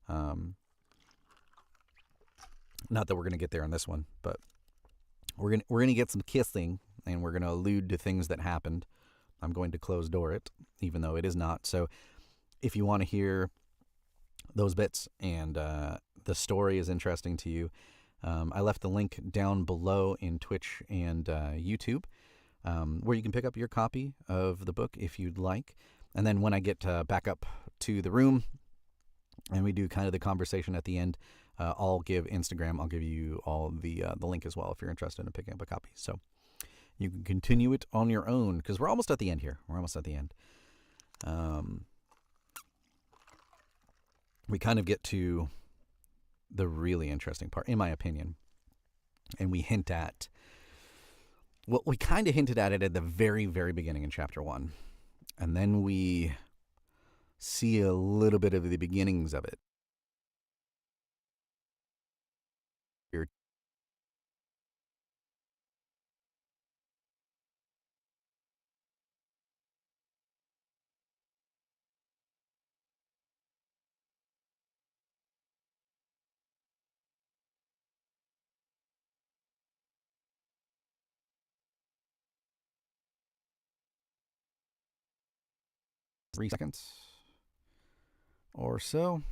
not that we're gonna get there in this one, but we're gonna get some kissing, and we're gonna allude to things that happened. I'm going to close door it, even though it is not. So if you want to hear those bits and the story is interesting to you, I left the link down below in Twitch and YouTube, where you can pick up your copy of the book if you'd like. And then when I get back up to the room and we do kind of the conversation at the end, I'll give Instagram, I'll give you all the link as well if you're interested in picking up a copy. So you can continue it on your own, because we're almost at the end here. We're almost at the end. We kind of get to the really interesting part, in my opinion. And we hint at, well, we kind of hinted at it at the very, very beginning in chapter 1. And then we see a little bit of the beginnings of it. 3 seconds or so.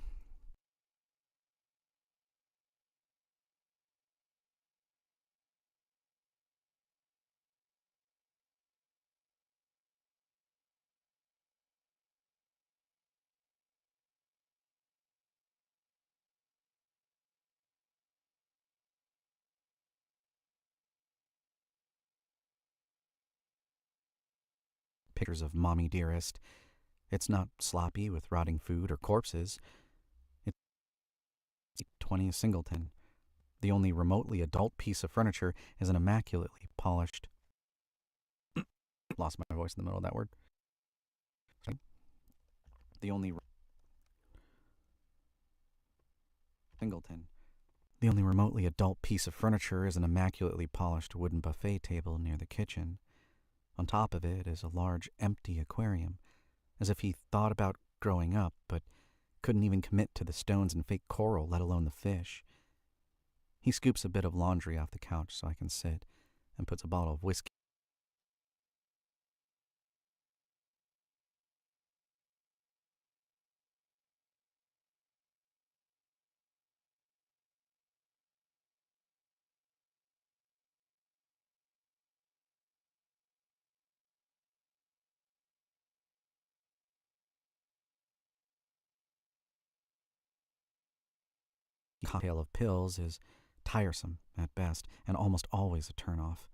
Pictures of Mommy Dearest. It's not sloppy with rotting food or corpses. It's 20th Singleton. The only remotely adult piece of furniture is an immaculately polished... Lost my voice in the middle of that word. The only... Singleton. The only remotely adult piece of furniture is an immaculately polished wooden buffet table near the kitchen. On top of it is a large, empty aquarium, as if he thought about growing up, but couldn't even commit to the stones and fake coral, let alone the fish. He scoops a bit of laundry off the couch so I can sit, and puts a bottle of whiskey. Cocktail of pills is tiresome at best and almost always a turn-off.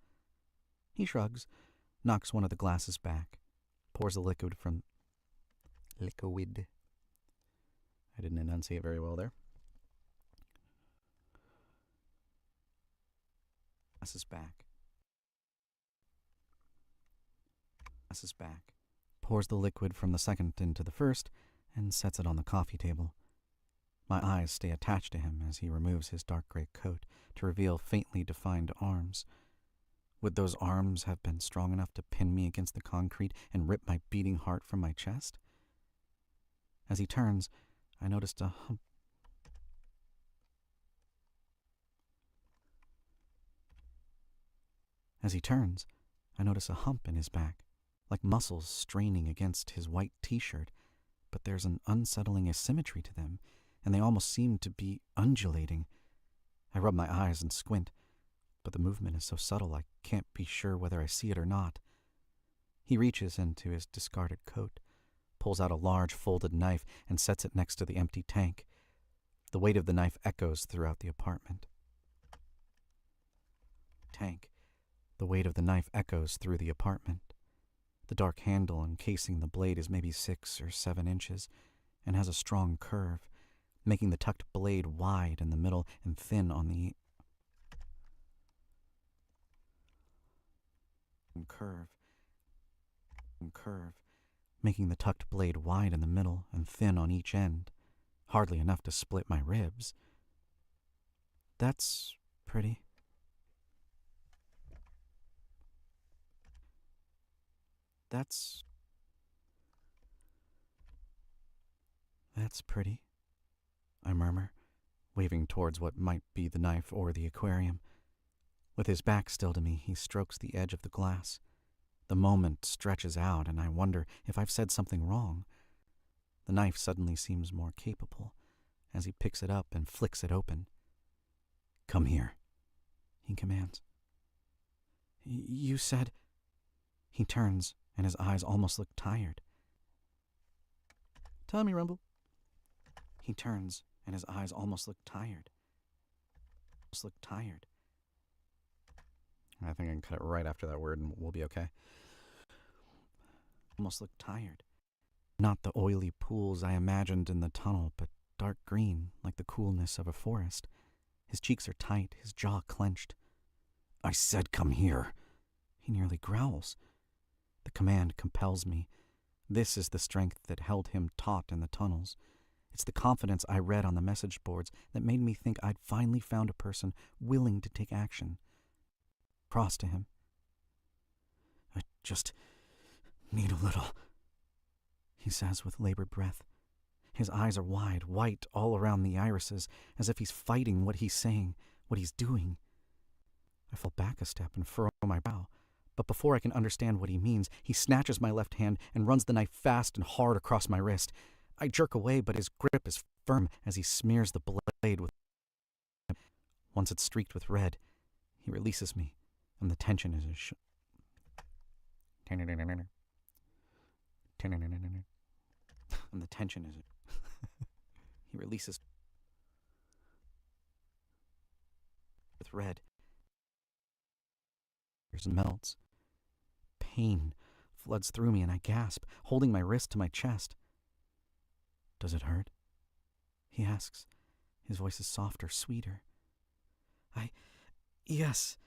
He shrugs, knocks one of the glasses back, pours the liquid from... Liquid. I didn't enunciate very well there. Glasses back. Glasses back. Pours the liquid from the second into the first and sets it on the coffee table. My eyes stay attached to him as he removes his dark gray coat to reveal faintly defined arms. Would those arms have been strong enough to pin me against the concrete and rip my beating heart from my chest? As he turns, I noticed a hump. As he turns, I notice a hump in his back, like muscles straining against his white t-shirt, but there's an unsettling asymmetry to them, and they almost seem to be undulating. I rub my eyes and squint, but the movement is so subtle I can't be sure whether I see it or not. He reaches into his discarded coat, pulls out a large folded knife, and sets it next to the empty tank. The weight of the knife echoes throughout the apartment. Tank. The weight of the knife echoes through the apartment. The dark handle encasing the blade is maybe 6 or 7 inches, and has a strong curve, making the tucked blade wide in the middle and thin on the curve, making the tucked blade wide in the middle and thin on each end, hardly enough to split my ribs. That's pretty. That's pretty, I murmur, waving towards what might be the knife or the aquarium. With his back still to me, he strokes the edge of the glass. The moment stretches out, and I wonder if I've said something wrong. The knife suddenly seems more capable, as he picks it up and flicks it open. "Come here," he commands. "You said..." He turns, and his eyes almost look tired. "Tommy Rumble." He turns, and his eyes almost look tired. I think I can cut it right after that word and we'll be okay. Almost look tired. Not the oily pools I imagined in the tunnel, but dark green, like the coolness of a forest. His cheeks are tight, his jaw clenched. "I said come here." He nearly growls. The command compels me. This is the strength that held him taut in the tunnels. It's the confidence I read on the message boards that made me think I'd finally found a person willing to take action. Cross to him. "I just need a little," he says with labored breath. His eyes are wide, white all around the irises, as if he's fighting what he's saying, what he's doing. I fall back a step and furrow my brow, But before I can understand what he means, he snatches my left hand and runs the knife fast and hard across my wrist. I jerk away, but his grip is firm as he smears the blade with. Once it's streaked with red, he releases me, and the tension is and the tension is he releases with red. It melts. Pain floods through me and I gasp, holding my wrist to my chest. Does it hurt? He asks. His voice is softer, sweeter. Yes,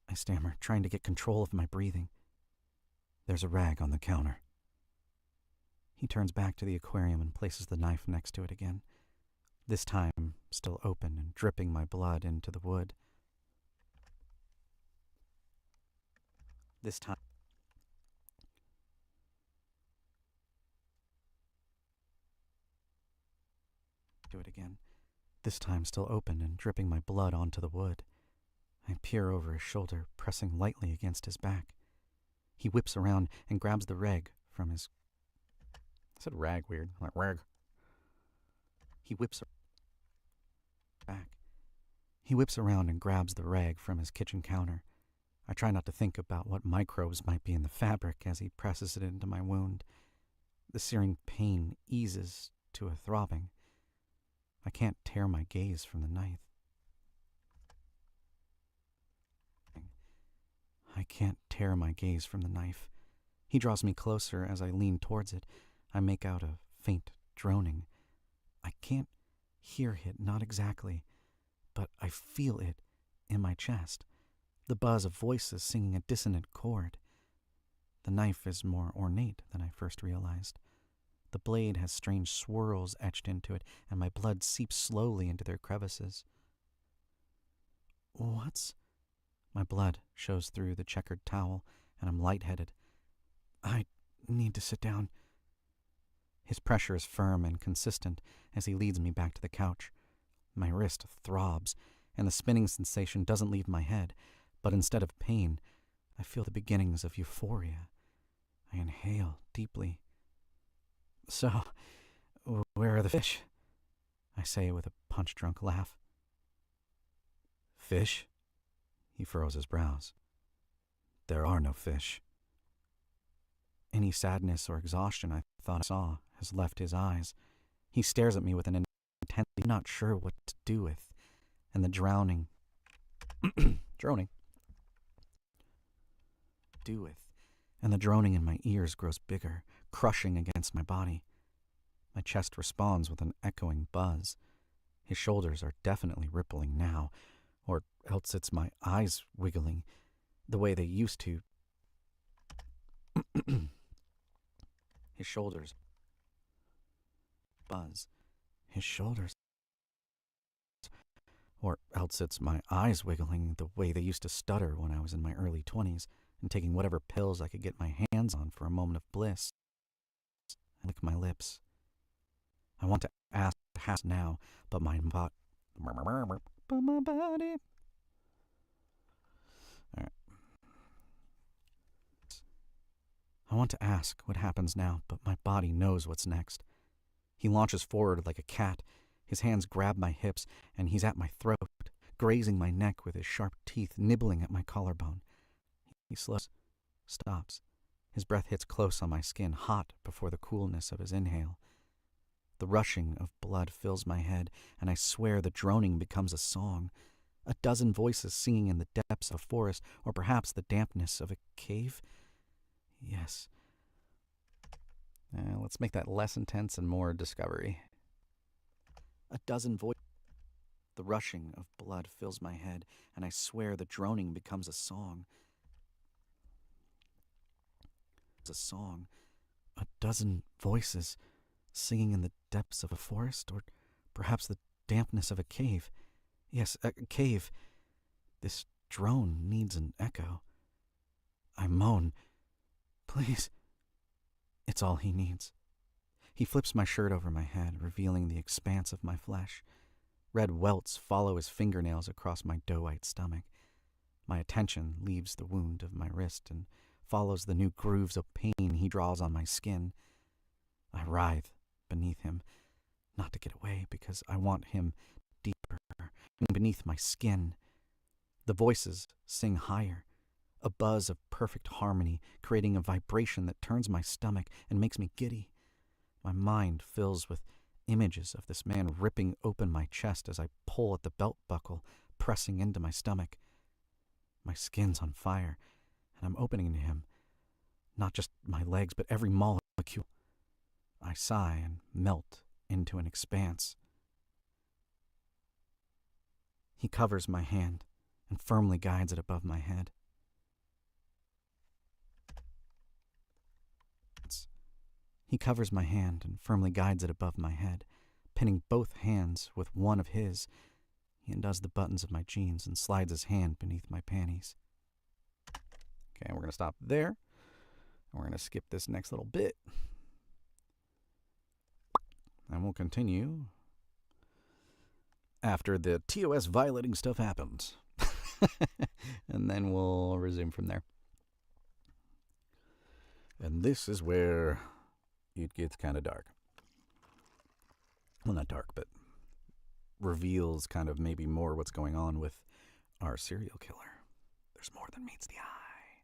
I stammer, trying to get control of my breathing. There's a rag on the counter. He turns back to the aquarium and places the knife next to it again, this time still open and dripping my blood into the wood. This time. Do it again. This time still open and dripping my blood onto the wood. I peer over his shoulder, pressing lightly against his back. He whips around and grabs the rag from his. I said rag weird, like rag. He whips back. He whips around and grabs the rag from his kitchen counter. I try not to think about what microbes might be in the fabric as he presses it into my wound. The searing pain eases to a throbbing. I can't tear my gaze from the knife. I can't tear my gaze from the knife. He draws me closer as I lean towards it. I make out a faint droning. I can't hear it, not exactly, but I feel it in my chest. The buzz of voices singing a dissonant chord. The knife is more ornate than I first realized. The blade has strange swirls etched into it, and my blood seeps slowly into their crevices. What's... My blood shows through the checkered towel, and I'm lightheaded. I need to sit down. His pressure is firm and consistent as he leads me back to the couch. My wrist throbs, and the spinning sensation doesn't leave my head, but instead of pain, I feel the beginnings of euphoria. I inhale deeply. So, where are the fish? I say with a punch-drunk laugh. Fish? He furrows his brows. There are no fish. Any sadness or exhaustion I thought I saw has left his eyes. He stares at me with an intensity I'm not sure what to do with, and the droning in my ears grows bigger, crushing against my body. My chest responds with an echoing buzz. His shoulders are definitely rippling now, or else it's my eyes wiggling the way they used to. His shoulders buzz. His shoulders. Or else it's my eyes wiggling the way they used to stutter when I was in my early 20s and taking whatever pills I could get my hands on for a moment of bliss. I lick my lips. I want to ask now, but my body. Alright. I want to ask what happens now, but my body knows what's next. He launches forward like a cat. His hands grab my hips, and he's at my throat, grazing my neck with his sharp teeth, nibbling at my collarbone. He slows, stops. His breath hits close on my skin, hot before the coolness of his inhale. The rushing of blood fills my head, and I swear the droning becomes a song. A dozen voices singing in the depths of a forest, or perhaps the dampness of a cave. Yes. Let's make that less intense and more discovery. A dozen voices. The rushing of blood fills my head, and I swear the droning becomes a song. It's a song. A dozen voices singing in the depths of a forest, or perhaps the dampness of a cave. Yes, a cave. This drone needs an echo. I moan. Please. It's all he needs. He flips my shirt over my head, revealing the expanse of my flesh. Red welts follow his fingernails across my dough-white stomach. My attention leaves the wound of my wrist and follows the new grooves of pain he draws on my skin. I writhe beneath him, not to get away, because I want him deeper, beneath my skin. The voices sing higher, a buzz of perfect harmony, creating a vibration that turns my stomach and makes me giddy. My mind fills with images of this man ripping open my chest as I pull at the belt buckle, pressing into my stomach. My skin's on fire, and I'm opening to him, not just my legs, but every molecule. I sigh and melt into an expanse. He covers my hand and firmly guides it above my head. He covers my hand and firmly guides it above my head, pinning both hands with one of his. He undoes the buttons of my jeans and slides his hand beneath my panties. Okay, we're going to stop there. And we're going to skip this next little bit. And we'll continue after the TOS violating stuff happens. And then we'll resume from there. And this is where it gets kind of dark. Well, not dark, but reveals kind of maybe more what's going on with our serial killer. There's more than meets the eye.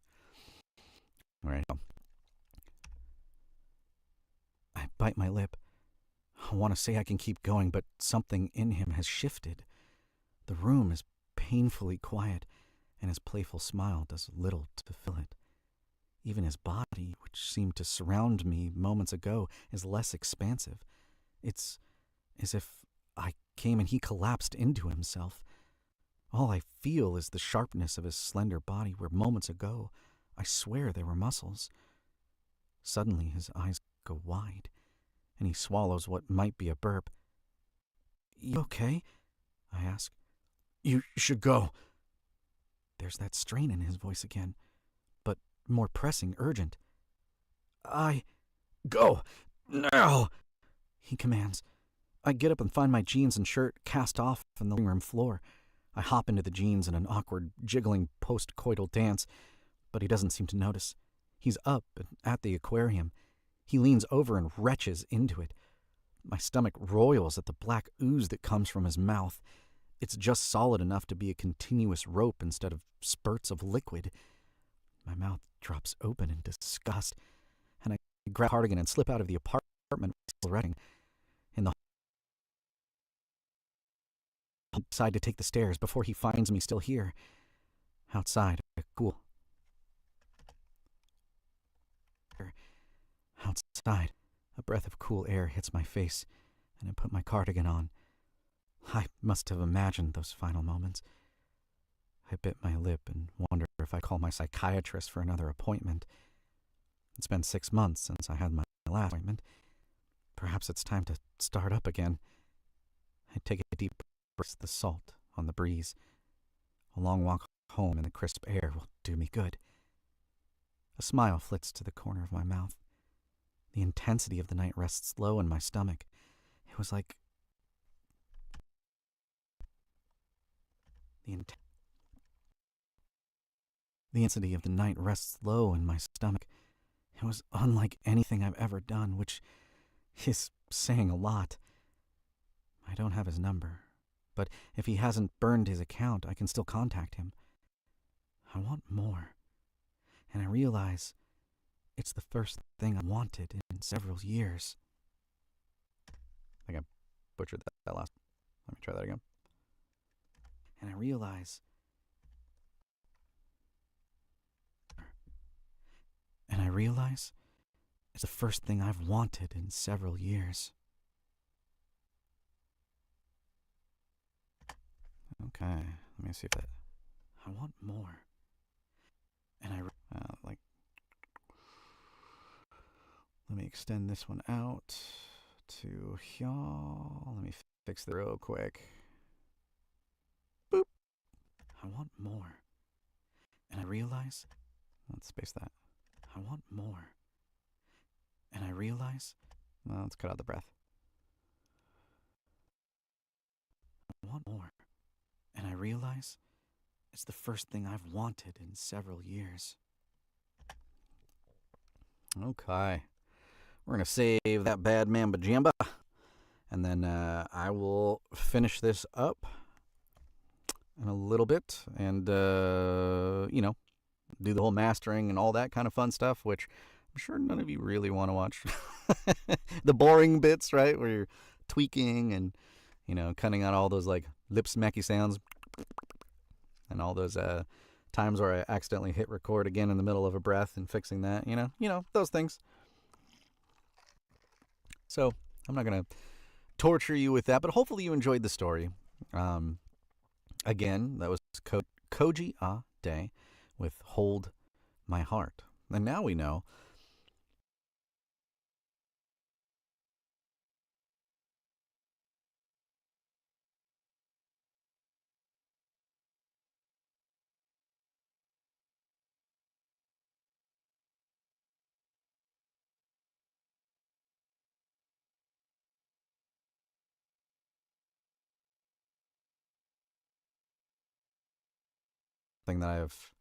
All right. I bite my lip. I want to say I can keep going, but something in him has shifted. The room is painfully quiet, and his playful smile does little to fill it. Even his body, which seemed to surround me moments ago, is less expansive. It's as if I came and he collapsed into himself. All I feel is the sharpness of his slender body where moments ago I swear there were muscles. Suddenly his eyes go wide, and he swallows what might be a burp. "You okay?" I ask. "You should go." There's that strain in his voice again, but more pressing, urgent. "Go, now," he commands. I get up and find my jeans and shirt cast off on the living room floor. I hop into the jeans in an awkward, jiggling post-coital dance, but he doesn't seem to notice. He's up and at the aquarium. He leans over and retches into it. My stomach roils at the black ooze that comes from his mouth. It's just solid enough to be a continuous rope instead of spurts of liquid. My mouth drops open in disgust, and I grab a cardigan and slip out of the apartment, still retching. In the hall, I decide to take the stairs before he finds me still here. Outside, a breath of cool air hits my face, and I put my cardigan on. I must have imagined those final moments. I bit my lip and wonder if I call my psychiatrist for another appointment. It's been 6 months since I had my last appointment. Perhaps it's time to start up again. I take a deep breath, the salt on the breeze. A long walk home in the crisp air will do me good. A smile flits to the corner of my mouth. The intensity of the night rests low in my stomach. It was like The intensity of the night rests low in my stomach. It was unlike anything I've ever done, which is saying a lot. I don't have his number, but if he hasn't burned his account, I can still contact him. I want more, and I realize it's the first thing I wanted in several years. I think I butchered that last. Let me try that again. And I realize it's the first thing I've wanted in several years. Okay, let me see if that. I want more. And let me extend this one out to y'all. Let me fix that real quick. Boop. I want more. And I realize, let's space that. I want more. And I realize, well, let's cut out the breath. I want more. And I realize It's the first thing I've wanted in several years. Okay. We're going to save that bad mamba jamba. And then I will finish this up in a little bit and, do the whole mastering and all that kind of fun stuff, which I'm sure none of you really want to watch. The boring bits, right, where you're tweaking and, cutting out all those, like, lip smacky sounds and all those times where I accidentally hit record again in the middle of a breath and fixing that, those things. So I'm not going to torture you with that, but hopefully you enjoyed the story. Again, that was Koji A Day with Hold My Heart. And now we know something that I've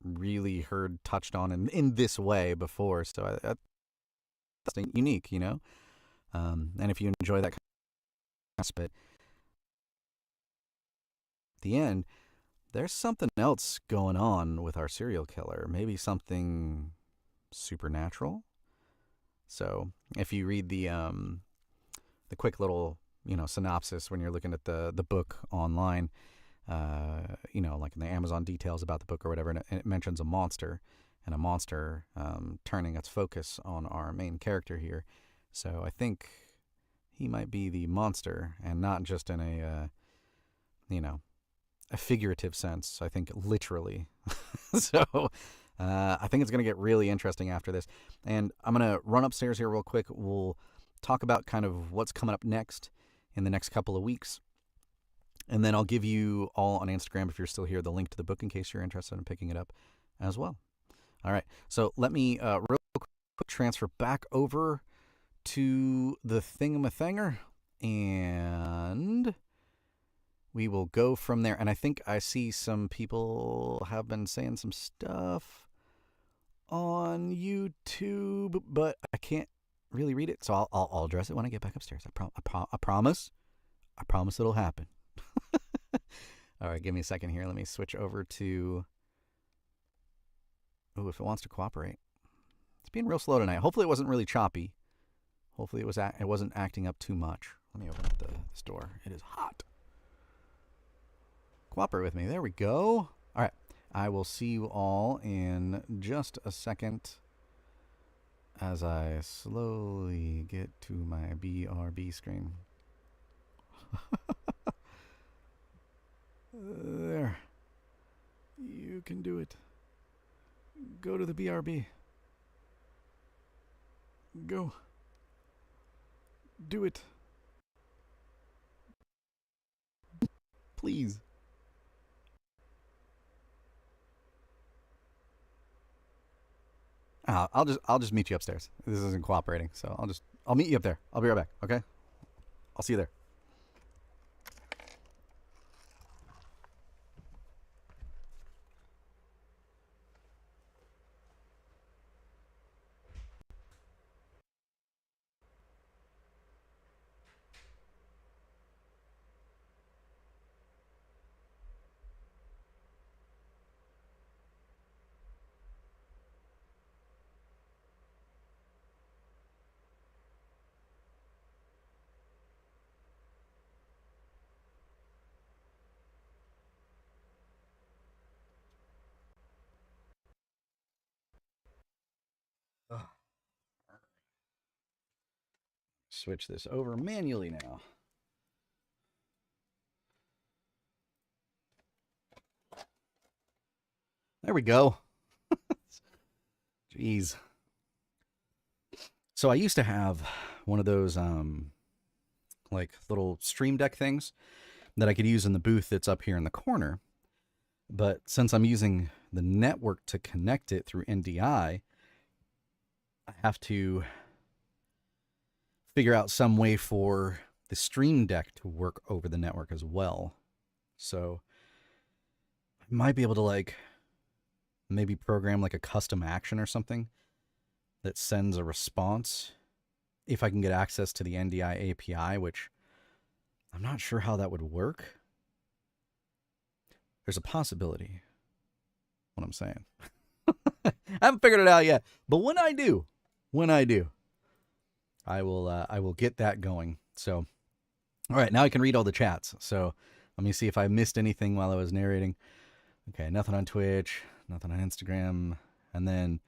really heard touched on in this way before. So that's unique, and if you enjoy that kind of aspect, at the end, there's something else going on with our serial killer. Maybe something supernatural. So if you read the quick little synopsis when you're looking at the book online, like in the Amazon details about the book or whatever, and it mentions a monster, and a monster turning its focus on our main character here. So I think he might be the monster, and not just in a figurative sense. I think literally. So I think it's going to get really interesting after this. And I'm going to run upstairs here real quick. We'll talk about kind of what's coming up next in the next couple of weeks. And then I'll give you all on Instagram, if you're still here, the link to the book in case you're interested in picking it up as well. All right. So let me real quick transfer back over to the thingamathanger, and we will go from there. And I think I see some people have been saying some stuff on YouTube, but I can't really read it. So I'll address it when I get back upstairs. I promise. I promise it'll happen. All right, give me a second here. Let me switch over to... Oh, if it wants to cooperate. It's being real slow tonight. Hopefully it wasn't really choppy. Hopefully it wasn't acting up too much. Let me open up this door. It is hot. Cooperate with me. There we go. All right. I will see you all in just a second as I slowly get to my BRB screen. There. You can do it. Go to the BRB. Go. Do it. Please. I'll just meet you upstairs. This isn't cooperating, so I'll meet you up there. I'll be right back, okay? I'll see you there. Switch this over manually now. There we go. Jeez. So I used to have one of those like little Stream Deck things that I could use in the booth that's up here in the corner. But since I'm using the network to connect it through NDI, I have to figure out some way for the Stream Deck to work over the network as well. So might be able to like maybe program like a custom action or something that sends a response if I can get access to the NDI API, which I'm not sure how that would work. There's a possibility. What I'm saying. I haven't figured it out yet, but when I do, I will get that going. So, all right, now I can read all the chats. So, let me see if I missed anything while I was narrating. Okay, nothing on Twitch, nothing on Instagram, and then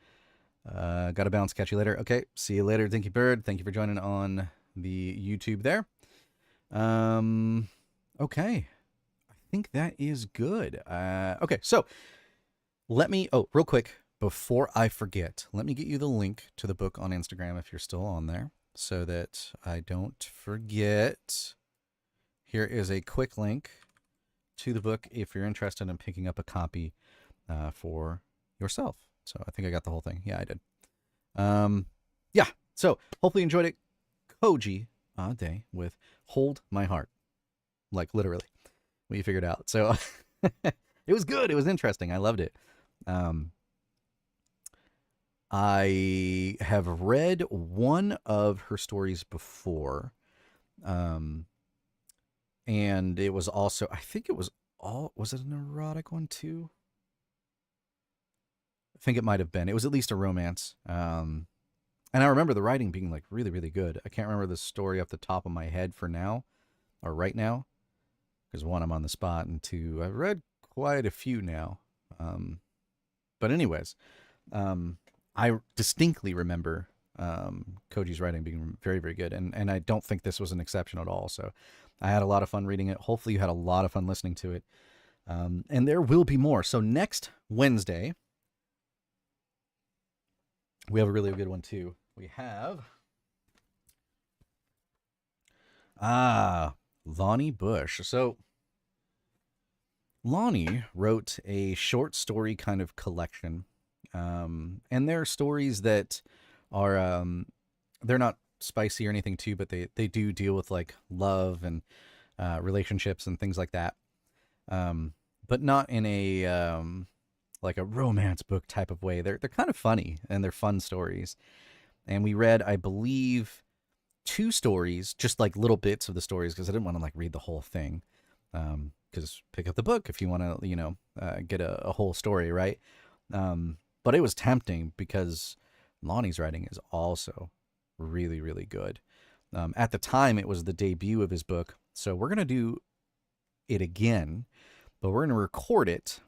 gotta bounce. Catch you later. Okay, see you later, Dinky Bird. Thank you for joining on the YouTube there. Okay, I think that is good. Okay, so let me. Oh, real quick before I forget, let me get you the link to the book on Instagram if you're still on there, so that I don't forget. Here is a quick link to the book if you're interested in picking up a copy for yourself. So I think I got the whole thing. Yeah, I did. Yeah. So hopefully you enjoyed it. Koji A with Hold My Heart. Like literally. We figured out. So it was good. It was interesting. I loved it. I have read one of her stories before. And it was also, I think it was was it an erotic one too? I think it might have been. It was at least a romance. And I remember the writing being like really, really good. I can't remember the story off the top of my head for now, or right now, because one, I'm on the spot, and two, I've read quite a few now. But anyways, I distinctly remember Koji's writing being very, very good, and I don't think this was an exception at all. So I had a lot of fun reading it. Hopefully you had a lot of fun listening to it. And there will be more. So next Wednesday, we have a really good one too. We have Lonnie Bush. So Lonnie wrote a short story kind of collection. And they're stories that are they're not spicy or anything too, but they do deal with like love and relationships and things like that. But not in a like a romance book type of way. They're kind of funny and they're fun stories. And we read, I believe, 2 stories, just like little bits of the stories, because I didn't want to like read the whole thing. Because pick up the book if you want to, get a whole story, right? But it was tempting because Lonnie's writing is also really, really good. At the time, it was the debut of his book, so we're gonna do it again, but we're gonna record it,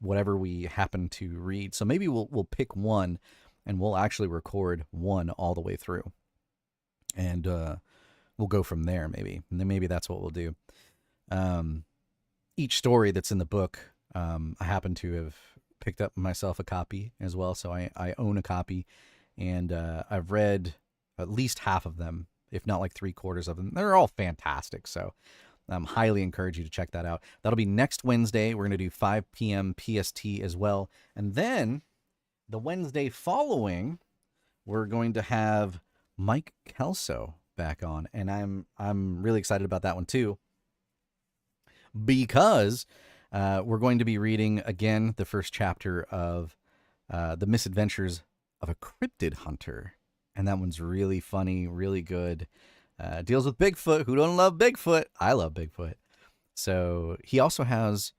whatever we happen to read. So maybe we'll pick one, and we'll actually record one all the way through, and we'll go from there. Maybe, and then maybe that's what we'll do. Each story that's in the book, I happen to have picked up myself a copy as well, so I own a copy, and I've read at least half of them, if not like 3/4 of them. They're all fantastic, so highly encourage you to check that out. That'll be next Wednesday. We're going to do 5 p.m. PST as well. And then the Wednesday following, we're going to have Mike Kelso back on. And I'm really excited about that one too, because we're going to be reading again the first chapter of The Misadventures of a Cryptid Hunter. And that one's really funny, really good. Deals with Bigfoot. Who don't love Bigfoot? I love Bigfoot. So he also has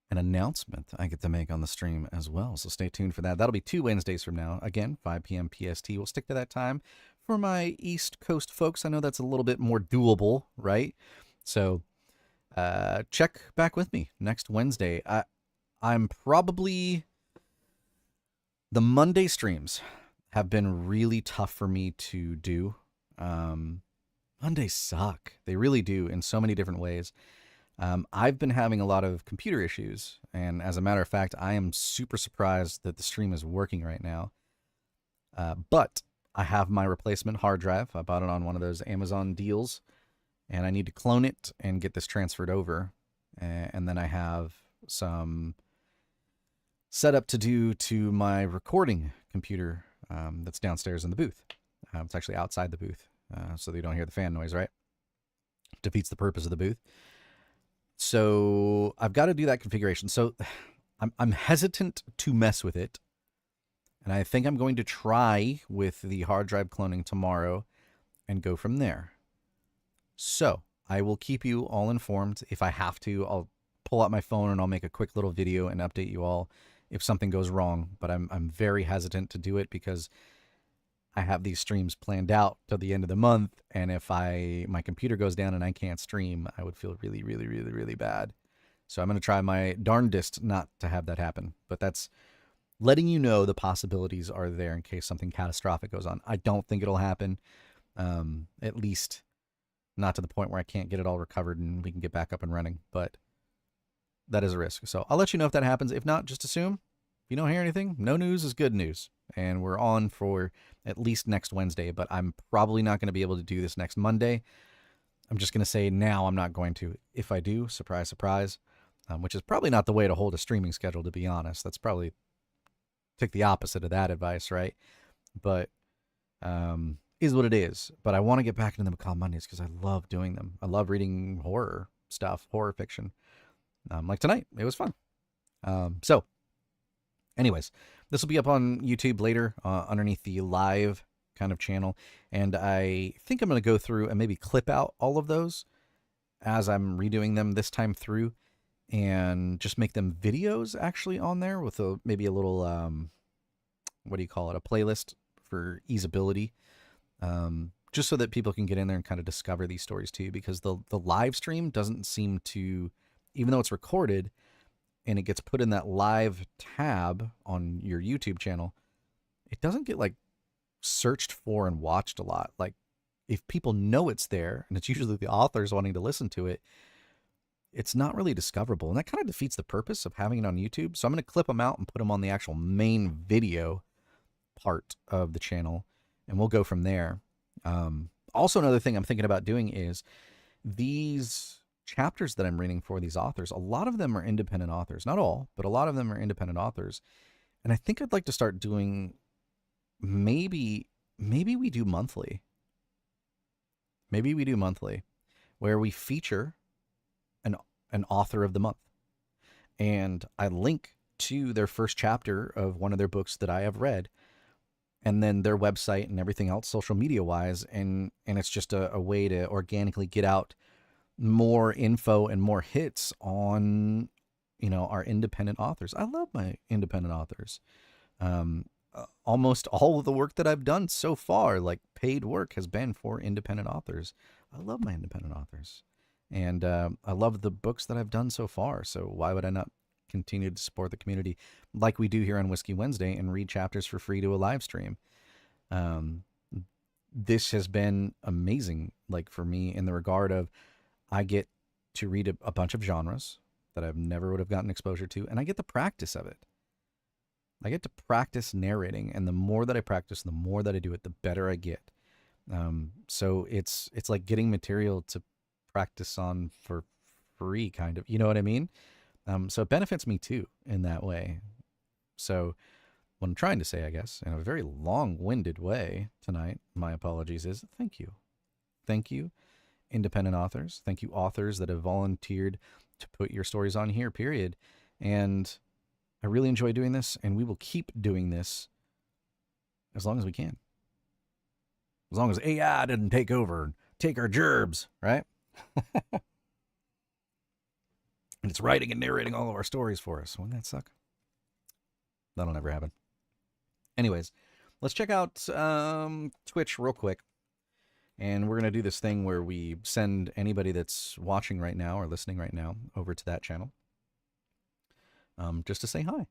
an announcement I get to make on the stream as well. So stay tuned for that. That'll be 2 Wednesdays from now. Again, 5 p.m. PST. We'll stick to that time. For my East Coast folks, I know that's a little bit more doable, right? So check back with me next Wednesday. I'm probably... The Monday streams have been really tough for me to do. Mondays suck. They really do in so many different ways. I've been having a lot of computer issues, and as a matter of fact, I am super surprised that the stream is working right now. But I have my replacement hard drive. I bought it on one of those Amazon deals, and I need to clone it and get this transferred over. And then I have some setup to do to my recording computer that's downstairs in the booth. It's actually outside the booth, so that you don't hear the fan noise, right? Defeats the purpose of the booth. So I've got to do that configuration. So I'm hesitant to mess with it. And I think I'm going to try with the hard drive cloning tomorrow and go from there. So I will keep you all informed. If I have to, I'll pull out my phone and I'll make a quick little video and update you all if something goes wrong. But I'm very hesitant to do it because I have these streams planned out till the end of the month, and if my computer goes down and I can't stream, I would feel really, really, really, really bad. So I'm going to try my darndest not to have that happen. But that's letting you know the possibilities are there in case something catastrophic goes on. I don't think it'll happen, at least not to the point where I can't get it all recovered and we can get back up and running. But that is a risk. So I'll let you know if that happens. If not, just assume. If you don't hear anything, no news is good news. And we're on for at least next Wednesday, but I'm probably not going to be able to do this next Monday. I'm just going to say now I'm not going to. If I do, surprise, surprise, which is probably not the way to hold a streaming schedule, to be honest. That's probably take the opposite of that advice, right? But is what it is. But I want to get back into the Macabre Mondays because I love doing them. I love reading horror stuff, horror fiction. Like tonight, it was fun. So anyways, this will be up on YouTube later underneath the live kind of channel. And I think I'm going to go through and maybe clip out all of those as I'm redoing them this time through and just make them videos actually on there with maybe a little, what do you call it? A playlist for easeability. Just so that people can get in there and kind of discover these stories too, because the live stream doesn't seem to, even though it's recorded, and it gets put in that live tab on your YouTube channel, it doesn't get like searched for and watched a lot. Like if people know it's there, and it's usually the authors wanting to listen to it, it's not really discoverable. And that kind of defeats the purpose of having it on YouTube. So I'm going to clip them out and put them on the actual main video part of the channel, and we'll go from there. Also, another thing I'm thinking about doing is these chapters that I'm reading for these authors, a lot of them are independent authors. Not all, but a lot of them are independent authors. And I think I'd like to start doing maybe we do monthly. Maybe we do monthly where we feature an author of the month. And I link to their first chapter of one of their books that I have read, and then their website and everything else social media wise. And it's just a way to organically get out more info and more hits on, our independent authors. I love my independent authors. Almost all of the work that I've done so far, like paid work, has been for independent authors. I love my independent authors. And I love the books that I've done so far. So why would I not continue to support the community like we do here on Whiskey Wednesday and read chapters for free to a live stream? This has been amazing, like for me, in the regard of I get to read a bunch of genres that I've never would have gotten exposure to, and I get the practice of it. I get to practice narrating, and the more that I practice, the more that I do it, the better I get. So it's like getting material to practice on for free, kind of. You know what I mean? So it benefits me too in that way. So what I'm trying to say, I guess, in a very long-winded way tonight, my apologies, is thank you. Thank you, independent authors. Thank you, authors that have volunteered to put your stories on here, period. And I really enjoy doing this, and we will keep doing this as long as we can. As long as AI doesn't take over and take our gerbs, right? And it's writing and narrating all of our stories for us. Wouldn't that suck? That'll never happen. Anyways, let's check out Twitch real quick. And we're going to do this thing where we send anybody that's watching right now or listening right now over to that channel just to say hi.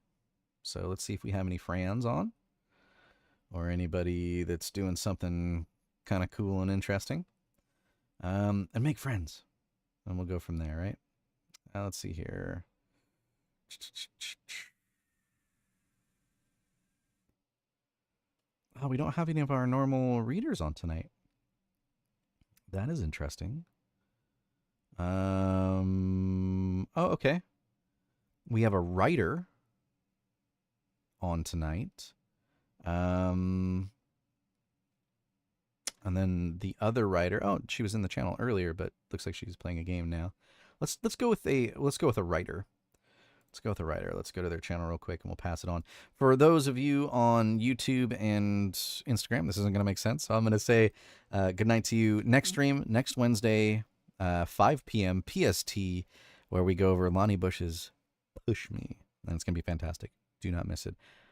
So let's see if we have any friends on or anybody that's doing something kind of cool and interesting. And make friends. And we'll go from there, right? Let's see here. Oh, we don't have any of our normal readers on tonight. That is interesting. Oh, okay. We have a writer on tonight. And then the other writer, oh, she was in the channel earlier, but looks like she's playing a game now. let's go with a writer. Let's go with a writer. Let's go to their channel real quick and we'll pass it on. For those of you on YouTube and Instagram, this isn't going to make sense. So I'm going to say good night to you. Next stream, next Wednesday, 5 p.m. PST, where we go over Lonnie Bush's Push Me. And it's going to be fantastic. Do not miss it.